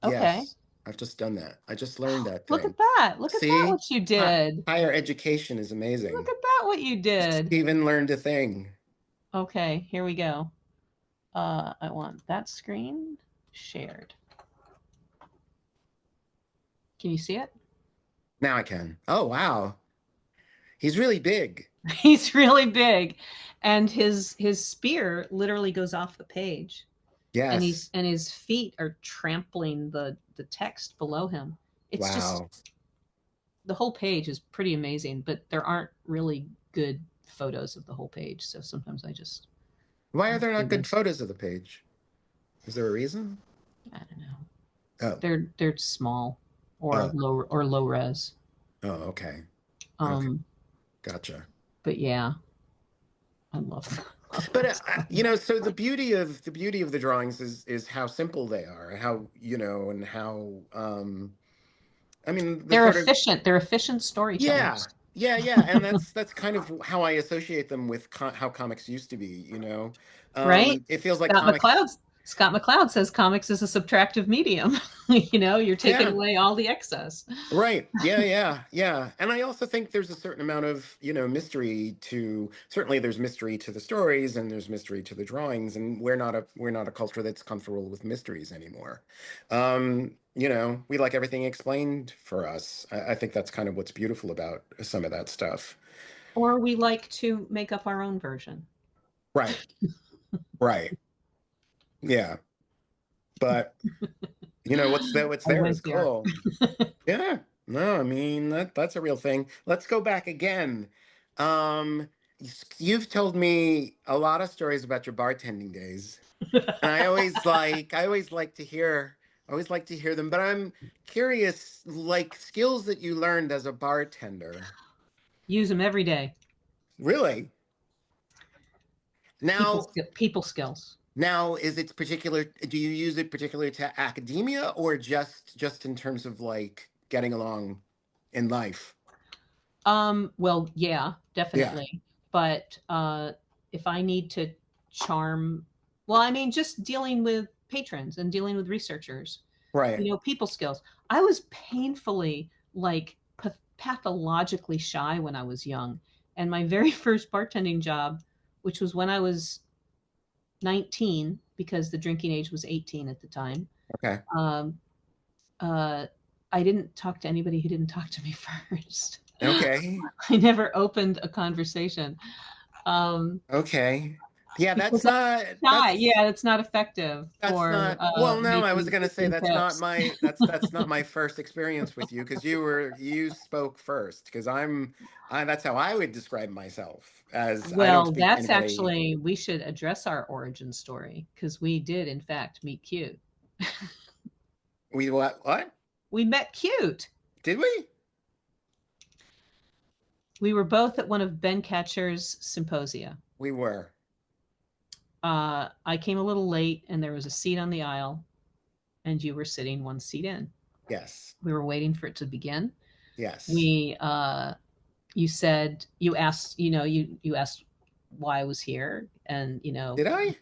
Okay. Yes. I've just done that. I just learned that Look at thing. that. Look at that See? what you Hi did. Higher education is Look amazing. at that what you did. Steven learned a thing. Okay, here we go. I want that screen shared. Can you see it? Now I can. Oh, wow. He's really big. He's really big, and his spear literally goes off the page, and Yes. his feet are trampling the text below him. It's just Wow. the whole page is pretty amazing, but there aren't really good photos of the whole page, so sometimes Why I are there do not good this. photos of the page? Is there a reason? I don't know. Oh. They're small Oh. or low res. Oh, okay. Okay. Um, Gotcha. but yeah, I love But those so the beauty of the drawings is how simple they are, how and how I mean the They're sort of efficient. They're efficient yeah, storytellers, yeah, and that's kind of how I associate them with how comics used to be. right? It feels like comics. Scott McCloud says comics is a subtractive medium. You're taking Yeah, away all the excess. right. Yeah, yeah, yeah. And I also think there's a certain amount of, mystery to certainly there's mystery to the stories and there's mystery to the drawings, and we're not a culture that's comfortable with mysteries anymore. We like everything explained for us. I think that's kind of what's beautiful about some of that stuff. Or we like to make up our own version. Right. Right. Yeah. But what's I there went is there. cool. Yeah. No, I mean that's a real thing. Let's go back again. You've told me a lot of stories about your bartending days, and I always like to hear them. But I'm curious, like skills that you learned as a bartender. Use them every day. Really? Now, People skills. Now, is it particular? Do you use it particularly to academia, or just in terms of like getting along in life? Well, yeah, Yeah, definitely. But if I need to charm, well, I mean, just dealing with patrons and dealing with researchers, right. people skills. I was painfully, like, pathologically shy when I was young. And my very first bartending job, which was when I was 19, because the drinking age was 18 at the time, Okay. um, uh, I didn't talk to anybody who didn't talk to me first. Okay. I never opened a conversation, um, Okay. Yeah, because that's I'm not shy. Yeah, it's not effective that's for not well, no, I was making gonna say that's not tips. my that's not my first experience with you because you spoke first because I that's how I would describe myself as I don't Well, speak to that's anybody. actually, we should address our origin story because we did, in fact, meet cute. We what? We met cute. Did we? We were both at one of Ben Catcher's symposia. We were. I came a little late, and there was a seat on the aisle, and you were sitting one seat in. Yes. We were waiting for it to begin. Yes. We You said, you asked, you asked why I was here, and Did I?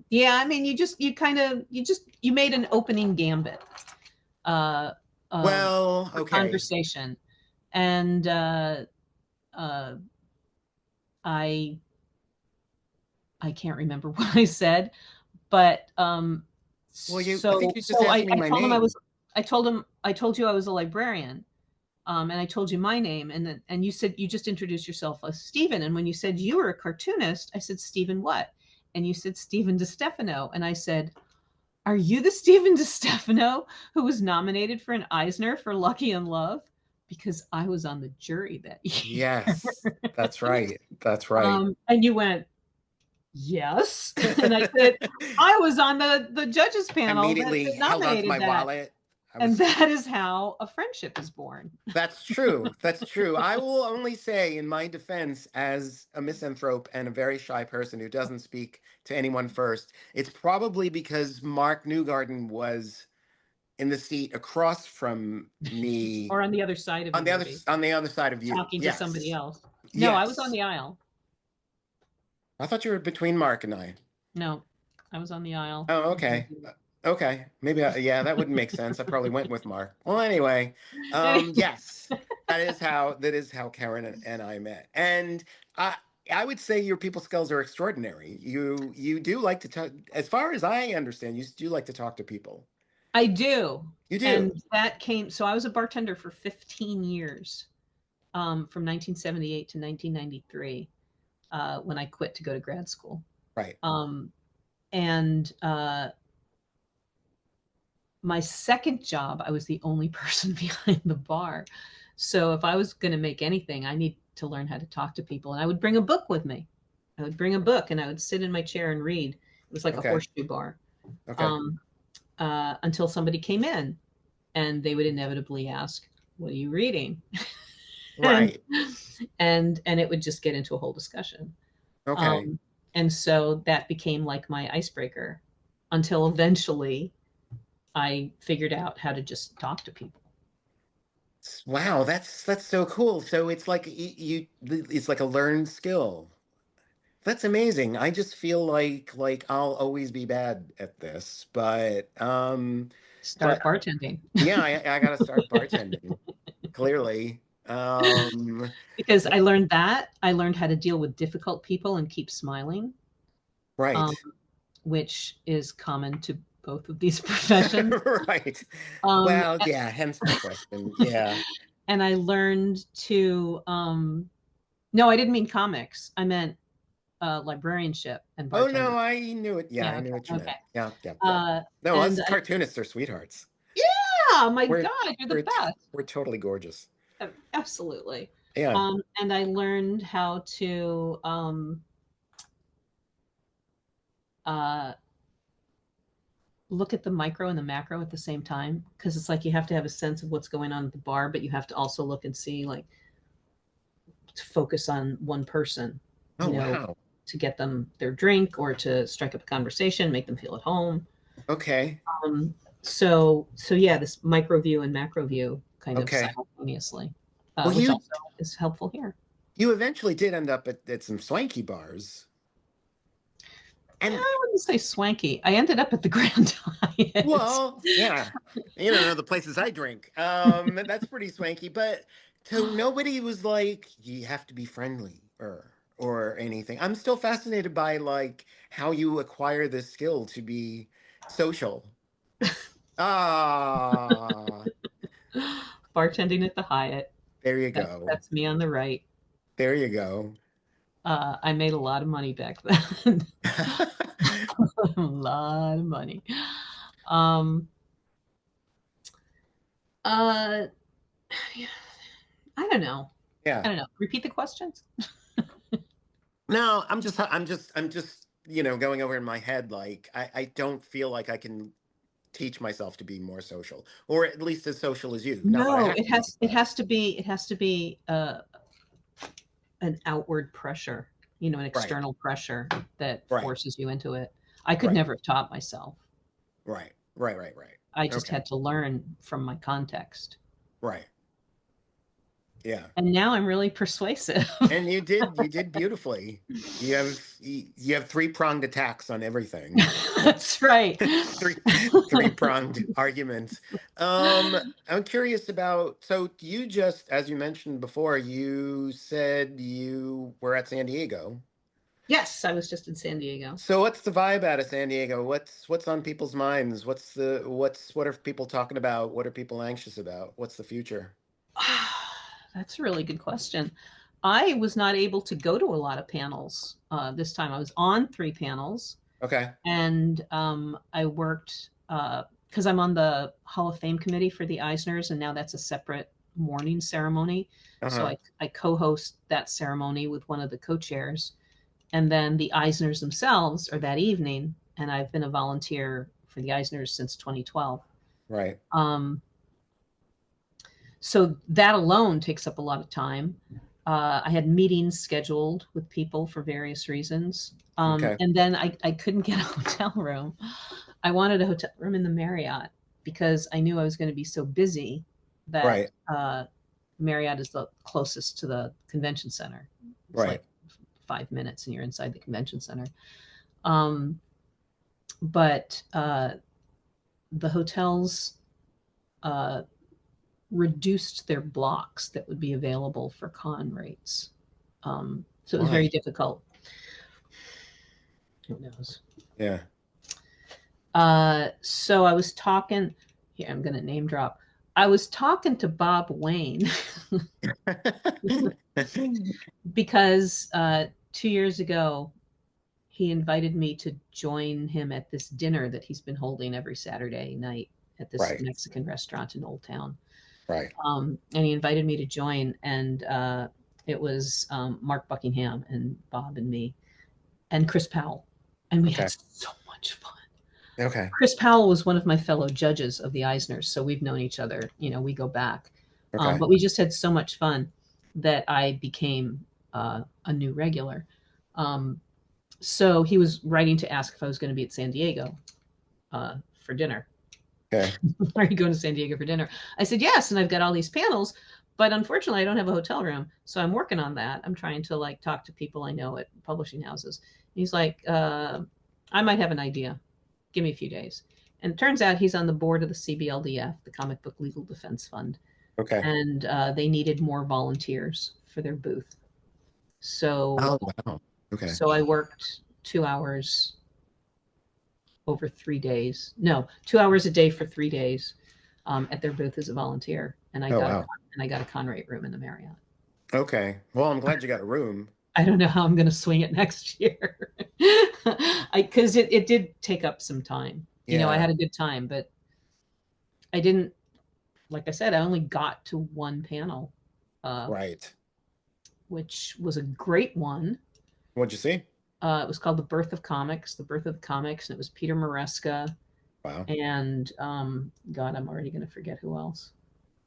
yeah, I mean, you made an opening gambit uh of Well, for okay. conversation, and uh I I can't remember what I said, but Well, I think so you just so asked me I my told him name. I told you I was a librarian. And I told you my name, and you said, you just introduced yourself as Stephen. And when you said you were a cartoonist, I said, Stephen what? And you said, Stephen DeStefano. And I said, are you the Stephen DeStefano who was nominated for an Eisner for Lucky in Love? Because I was on the jury that year. Yes. That's right. That's right. And you went, yes. And I said, I was on the judges panel Immediately that held onto my nominated that. wallet. I And was that is how a friendship is born. That's true. That's true. I will only say, in my defense, as a misanthrope and a very shy person who doesn't speak to anyone first, it's probably because Mark Newgarden was in the seat across from me Or on the other side of on you, maybe the other side of you. talking to somebody Yes. else. No, I was on Yes. the aisle. I thought you were between Mark and I. No, I was on the aisle. Oh, okay. Okay. Maybe yeah, that wouldn't make sense. I probably went with Mark. Well, anyway, yes, that is how Karen and I met. And I I would say your people skills are extraordinary. You do like to talk, as far as I understand, you do like to talk to people. I do. You And do. that came, so I was a bartender for 15 years, from 1978 to 1993, when I quit to go to grad school. Right. Um, and my second job, I was the only person behind the bar. So if I was going to make anything, I need to learn how to talk to people. And I would bring a book with me. I would bring a book and I would sit in my chair and read. It was like a Okay. horseshoe bar, Okay. um, until somebody came in, and they would inevitably ask, "What are you reading?" and Right. and it would just get into a whole discussion. Okay. Um, and so that became like my icebreaker, until eventually I figured out how to just talk to people. Wow, that's so cool. So it's like it's like a learned skill. That's amazing. I just feel like I'll always be bad at this, Start but bartending. yeah, I gotta start bartending, clearly. Because Well, I learned how to deal with difficult people and keep smiling, right. um, which is common to both of these professions. Right. Um, Well, yeah, hence my question. Yeah. and I learned to, no, I didn't mean comics. I meant librarianship and Oh no, bartending. I knew it. Yeah, I Yeah, knew what you okay, okay. meant. Yeah, yeah, yeah. No, And us cartoonists are sweethearts. yeah, my We're God, you're the best. we're totally gorgeous. Absolutely. Yeah. And I learned how to, uh, look at the micro and the macro at the same time, because it's like you have to have a sense of what's going on at the bar, but you have to also look and see, like, to focus on one person, Oh you know, wow. to get them their drink or to strike up a conversation, make them feel at home. Okay. So yeah, this micro view and macro view kind of Okay. simultaneously, Well, which also is helpful here. you eventually did end up at some swanky bars. And I wouldn't say swanky. I ended up at the Grand Hyatt. well, yeah. You don't know the places I drink. That's pretty swanky, but so nobody was like, you have to be friendly or anything. I'm still fascinated by like how you acquire this skill to be social. Ah, Bartending at the Hyatt. there you That's go. that's me on the right. There you go. I made a lot of money back then. A lot of money. Um, uh, I don't know. I Yeah. don't know. Repeat the questions. No, I'm just, going over in my head like I don't feel like I can teach myself to be more social, or at least as social as you. Not that I No, have it to be, has it but has to be it has to be an outward pressure, an right, external pressure that right, forces you into it. I could right, never have taught myself. right, right, right, right. I just Okay, had to learn from my context. right, yeah. And now I'm really persuasive. And you did beautifully. You have three-pronged attacks on everything. That's right. Three three-pronged arguments. I'm curious about, so you just, as you mentioned before, you said you were at San Diego. Yes, I was just in San Diego. So what's the vibe out of San Diego? What's on people's minds? What are people talking about? What are people anxious about? What's the future? That's a really good question. I was not able to go to a lot of panels this time. I was on 3 panels, Okay. and I worked because I'm on the Hall of Fame committee for the Eisners, and now that's a separate morning ceremony. So Uh-huh. I co-host that ceremony with one of the co-chairs, and then the Eisners themselves are that evening, and I've been a volunteer for the Eisners since 2012. Right. Um, so that alone takes up a lot of time. I had meetings scheduled with people for various reasons. Okay. And then I couldn't get a hotel room. I wanted a hotel room in the Marriott because I knew I was going to be so busy that Right. Marriott is the closest to the convention center. It's Right. like 5 minutes and you're inside the convention center. Um, but the hotels uh, reduced their blocks that would be available for con rates. So it was very Why? difficult. Who knows? Yeah. So I was talking, here, I'm going to name drop. I was talking to Bob Wayne because 2 years ago, he invited me to join him at this dinner that he's been holding every Saturday night at this Right. Mexican restaurant in Old Town. Right. And he invited me to join, and it was Mark Buckingham and Bob and me and Chris Powell, and we had Okay. so much fun. Okay. Chris Powell was one of my fellow judges of the Eisners, so we've known each other. We go back, Okay. but we just had so much fun that I became a new regular. Um, so he was writing to ask if I was going to be at San Diego for dinner. Okay. Are you going to San Diego for dinner? I said, yes. And I've got all these panels, but unfortunately I don't have a hotel room. So I'm working on that. I'm trying to like talk to people I know at publishing houses. And he's like, I might have an idea. Give me a few days. And it turns out he's on the board of the CBLDF, the Comic Book Legal Defense Fund. Okay. And they needed more volunteers for their booth. So, Oh, wow. Okay. so I worked 2 hours over 3 days. No, 2 hours a day for 3 days at their booth as a volunteer, and I Oh, got a wow. and I got a con rate room in the Marriott. Okay. Well, I'm glad you got a room. I don't know how I'm going to swing it next year, because it did take up some time. I Yeah. had a good time, but I didn't. Like I said, I only got to one panel, uh, Right. which was a great one. What'd you see? It was called The Birth of the Comics, and it was Peter Maresca Wow. and God, I'm already going to forget who else.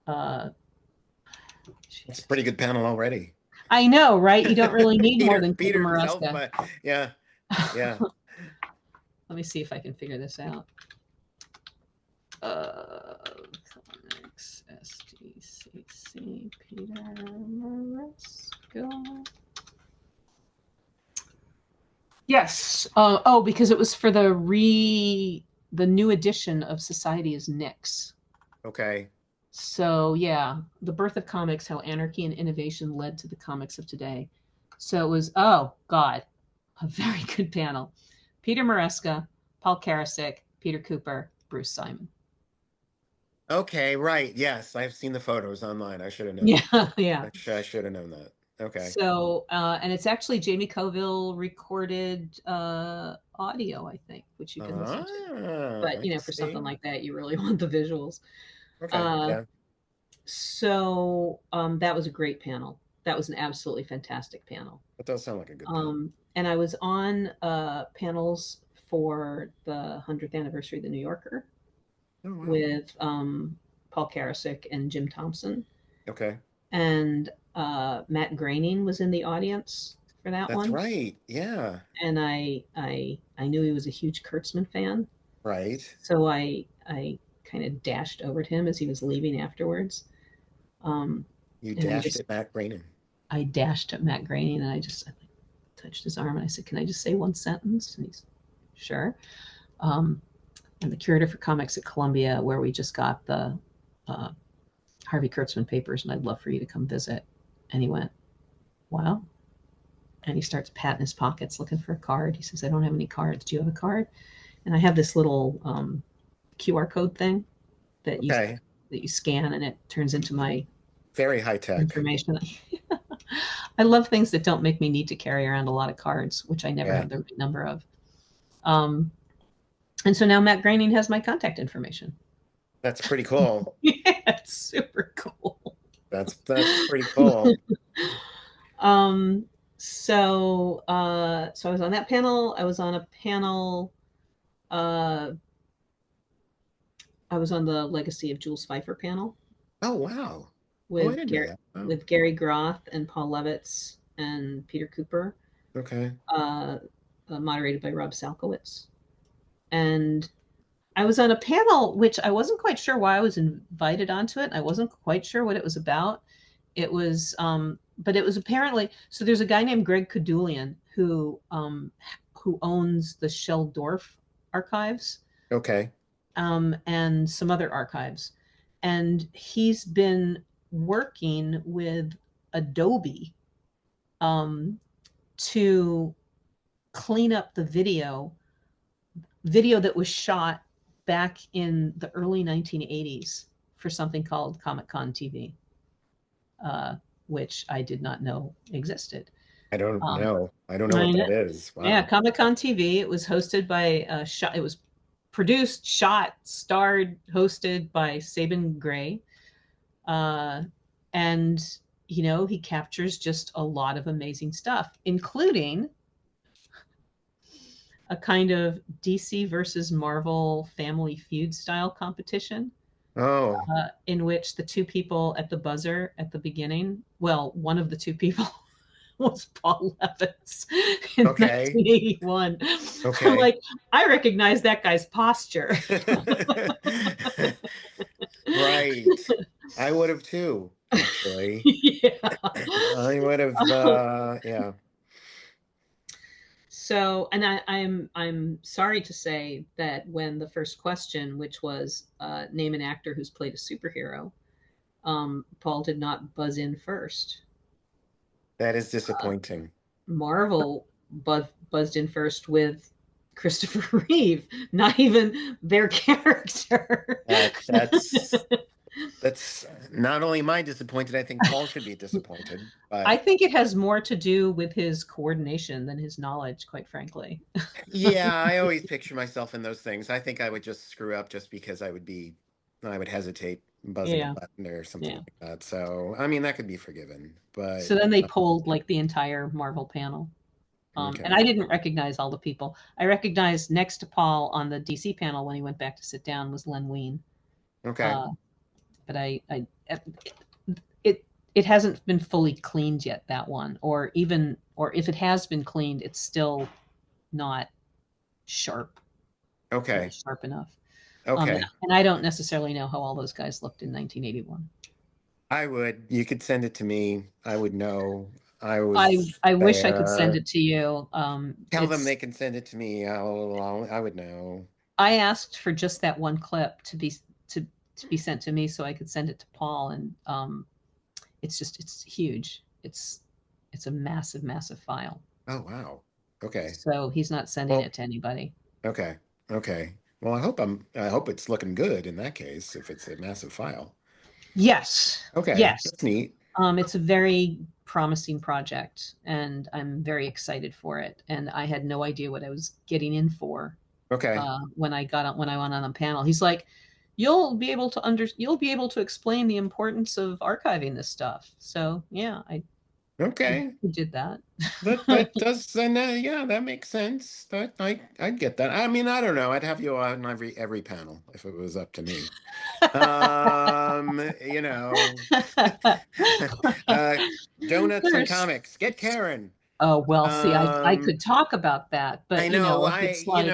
Uh, It's a jeez. pretty good panel already. I know, right? You don't really need more than Peter Peter himself, Maresca. but yeah, yeah. Let me see if I can figure this out. Comics SDCC Peter Maresca. Yes. Oh, because it was for the new edition of Society is Nix. Okay. So yeah, the birth of comics, how anarchy and innovation led to the comics of today. So it was, oh God, a very good panel. Peter Maresca, Paul Karasik, Peter Cooper, Bruce Simon. Okay, right. Yes, I've seen the photos online. I should have known. Yeah, yeah. I should have known that. Okay. So, and it's actually Jamie Coville recorded audio, I think, which you can listen to. But, I for something see. like that, you really want the visuals. Okay. Uh, Yeah. so that was a great panel. That was an absolutely fantastic panel. That does sound like a good panel. And I was on panels for the 100th anniversary of the New Yorker Oh wow. with Paul Karasik and Jim Thompson. Okay. And Matt Groening was in the audience for that That's one. right. Yeah. And I knew he was a huge Kurtzman fan. Right. So I kind of dashed over to him as he was leaving afterwards. You And dashed at Matt Groening. I dashed at Matt Groening and I touched his arm and I said, "Can I just say one sentence?" And he's, "Sure." I'm the curator for comics at Columbia, where we just got the Harvey Kurtzman papers, and I'd love for you to come visit. And he went, "Wow." And he starts patting his pockets looking for a card. He says, "I don't have any cards. Do you have a card?" And I have this little QR code thing that Okay. you scan, and it turns into my Very high tech. information. I love things that don't make me need to carry around a lot of cards, which I never Yeah. have the right number of. And so now Matt Groening has my contact information. That's pretty cool. Yeah, it's super cool. That's pretty cool. So I was on that panel. I was on a panel. I was on the Legacy of Jules Pfeiffer panel Oh wow. Oh, I with didn't know that. Oh, Gary Groth and Paul Levitz and Peter Cooper, okay. moderated by Rob Salkowitz. And I was on a panel which I wasn't quite sure why I was invited onto it. I wasn't quite sure what it was about. It was, but it was apparently, so there's a guy named Greg Kadulian who owns the Sheldorf archives, Okay. and some other archives. And he's been working with Adobe to clean up the video that was shot back in the early 1980s for something called Comic Con TV, which I did not know existed. I don't Um, know. I don't know I what know, that is. yeah, Wow. Comic Con TV. It was hosted by it was produced, shot, starred, hosted by Sabin Gray, and he captures just a lot of amazing stuff, including a kind of DC versus Marvel Family Feud style competition, Oh, in which the two people at the buzzer at the beginning, well, one of the two people was Paul Levitz in okay. 1981. I'm Okay. like, I recognize that guy's posture. Right. I would have too, actually. Yeah. I would have yeah. So, and I'm sorry to say that when the first question, which was name an actor who's played a superhero, Paul did not buzz in first. That is disappointing. Marvel buzzed in first with Christopher Reeve, not even their character. That's not only am I disappointed, I think Paul should be disappointed, I but think it has more to do with his coordination than his knowledge, quite frankly. yeah, I always picture myself in those things. I think I would just screw up just because I would hesitate buzzing a Yeah, button or something yeah. like that. So, I mean, that could be forgiven, but So then they pulled like the entire Marvel panel. And okay. I didn't recognize all the people. I recognized next to Paul on the DC panel when he went back to sit down was Len Wein. Okay. Uh, but it it hasn't been fully cleaned yet, that one, or even, or if it has been cleaned, it's still not sharp, really Okay. sharp enough. Okay. And I don't necessarily know how all those guys looked in 1981. I would. You could send it to me. I would know. I I was I wish I could send there. it to you. Tell them they It's can send it to me. I would know. I asked for just that one clip to to be sent to me so I could send it to Paul, and it's huge. It's a massive, massive file. Oh, wow. Okay. So he's not sending Well, it to anybody. okay. Okay. Well, I hope it's looking good in that case, if it's a massive file. Yes, Okay. yes. That's neat. It's a very promising project, and I'm very excited for it. And I had no idea what I was getting in for Okay. when I went on the panel. He's like, you'll be able to explain the importance of archiving this stuff." So yeah, I Okay. did that. That does and yeah, that makes sense. That I get that. I mean, I don't know. I'd have you on every panel if it was up to me. You know, uh, donuts and There's comics. Get Karen. Oh, well, see, I Um, could talk about that, I but, know. if it's like,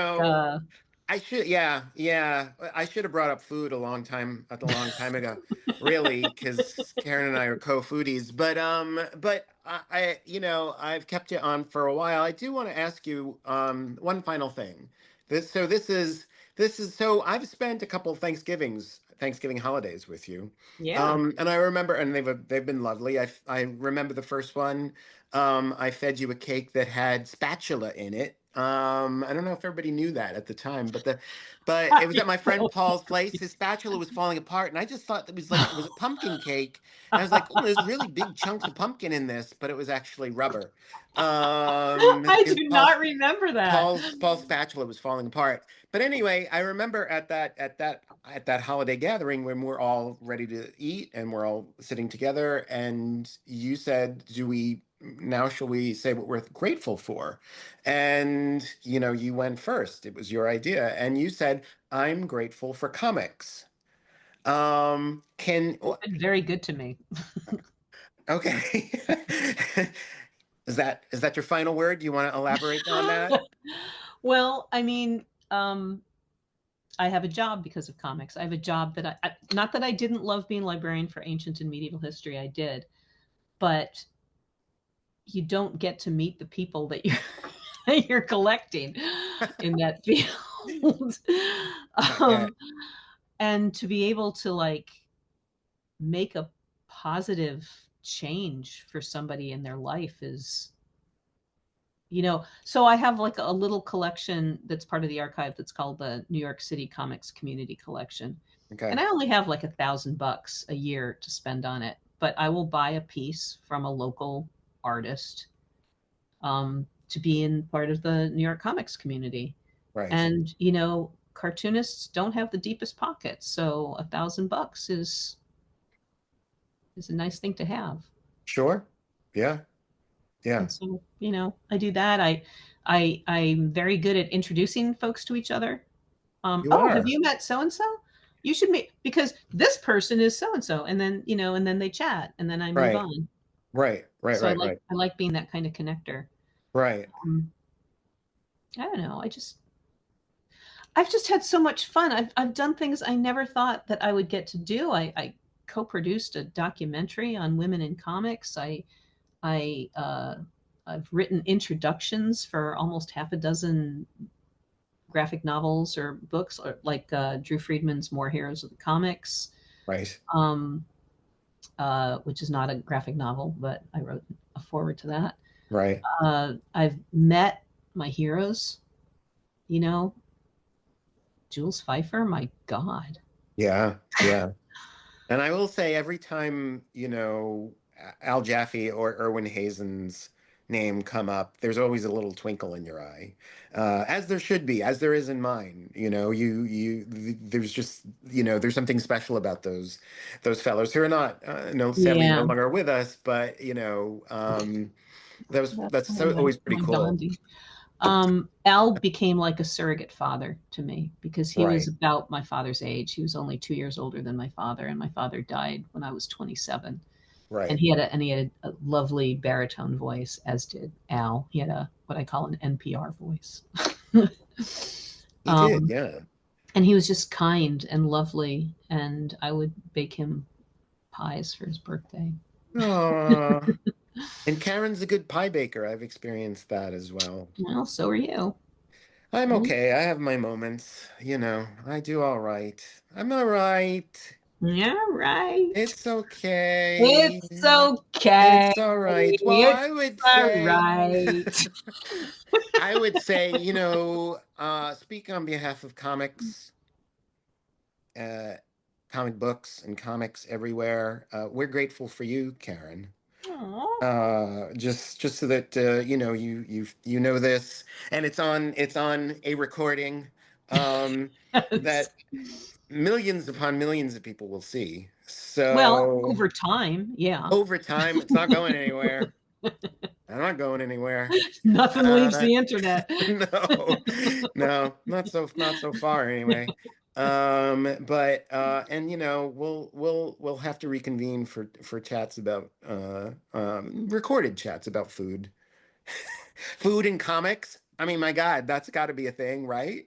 I should, yeah, yeah. I should have brought up food a long time ago, really, because Karen and I are co-foodies. But I've kept you on for a while. I do want to ask you, one final thing. So I've spent a couple Thanksgiving holidays with you, yeah. and I remember, and they've been lovely. I remember the first one. I fed you a cake that had spatula in it. I don't know if everybody knew that at the time, but it was at my friend Paul's place. His spatula was falling apart, and I just thought it was a pumpkin cake. And I was like, oh, there's really big chunks of pumpkin in this, but it was actually rubber. I Because do not remember that. Paul's spatula was falling apart. But anyway, I remember at that holiday gathering when we're all ready to eat and we're all sitting together, and you said, "Do we now shall we say what we're grateful for?" And you went first. It was your idea, and you said, "I'm grateful for comics." Can It's been very good to me. Okay. Is that your final word? Do you want to elaborate on that? Well, I mean, I have a job because of comics. I have a job that not that I didn't love being librarian for ancient and medieval history, I did, but you don't get to meet the people that you're that you're collecting in that field. Not yet. um, and to be able to like make a positive change for somebody in their life is, so I have like a little collection that's part of the archive that's called the New York City Comics Community Collection. And Okay. I only have like $1,000 a year to spend on it, but I will buy a piece from a local artist, to be in part of the New York comics community. Right. And cartoonists don't have the deepest pockets, so $1,000 is a nice thing to have. Sure. Yeah. Yeah. And so, I do that. I'm very good at introducing folks to each other. You Oh, have are. you met so and so? You should meet, because this person is so and so, and then and then they chat, and then I move Right. on. Right. Right. So Right. Right. I like being that kind of connector. Right. Um, I don't know. I've just had so much fun. I've done things I never thought that I would get to do. I co-produced a documentary on women in comics. I I've written introductions for almost half a dozen graphic novels or books, or like Drew Friedman's More Heroes of the Comics, Right. um, which is not a graphic novel, but I wrote a forward to that. Right. I've met my heroes, you know, Jules Pfeiffer, my God. Yeah. Yeah. And I will say every time, Al Jaffe or Erwin Hazen's name come up, there's always a little twinkle in your eye, as there should be, as there is in mine. There's just, there's something special about those fellows who are not, no, sadly no Yeah, longer with us, but that's that's kind of so always pretty my cool. bonding. Al became like a surrogate father to me because he was Right. about my father's age. He was only 2 years older than my father, and my father died when I was 27. And Right. he had a lovely baritone voice, as did Al. He had a what I call an NPR voice. He did, um, yeah. and he was just kind and lovely, and I would bake him pies for his birthday. Aw. And Karen's a good pie baker. I've experienced that as well. Well, so are you. I'm Mm. okay. I have my moments. I do all right. I'm all right. Yeah, right. It's okay. It's okay. It's all right. Well, It's I would all say, right. speak on behalf of uh, comic books and comics everywhere. We're grateful for you, Karen. Aw. Just so that you know this, and it's on a recording Yes. that millions upon millions of people will see. Well, So over time, yeah. over time, it's not going anywhere. I'm not going anywhere. Nothing leaves Uh, the internet. no, no, not so far anyway. But and we'll have to reconvene for chats about recorded chats about food, food and comics. I mean, my God, that's got to be a thing, right?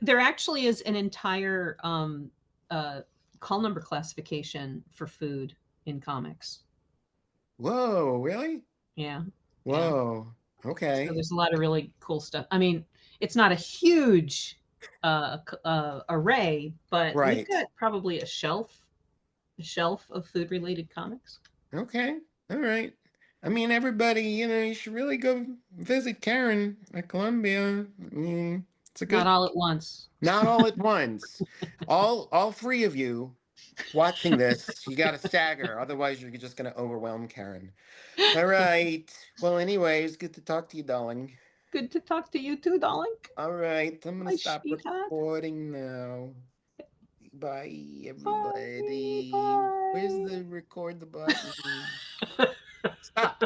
There actually is an entire uh, call number classification for food in comics. Whoa, really? Yeah, yeah. Whoa. So Okay. there's a lot of really cool stuff. I mean, it's not a huge array, but we've Right. got probably a shelf of food related comics. Okay. All right. I mean, everybody, you should really go visit Karen at Columbia. I mean, it's a Not good, all at once. not all at once. All three of you watching this, you got to stagger. Otherwise, you're just going to overwhelm Karen. All right. Well, anyways, good to talk to you, darling. Good to talk to you too, darling. All right. I'm going to My stop sweetheart. recording now. Bye, Bye. everybody. Where's Bye. the record the button? Stop.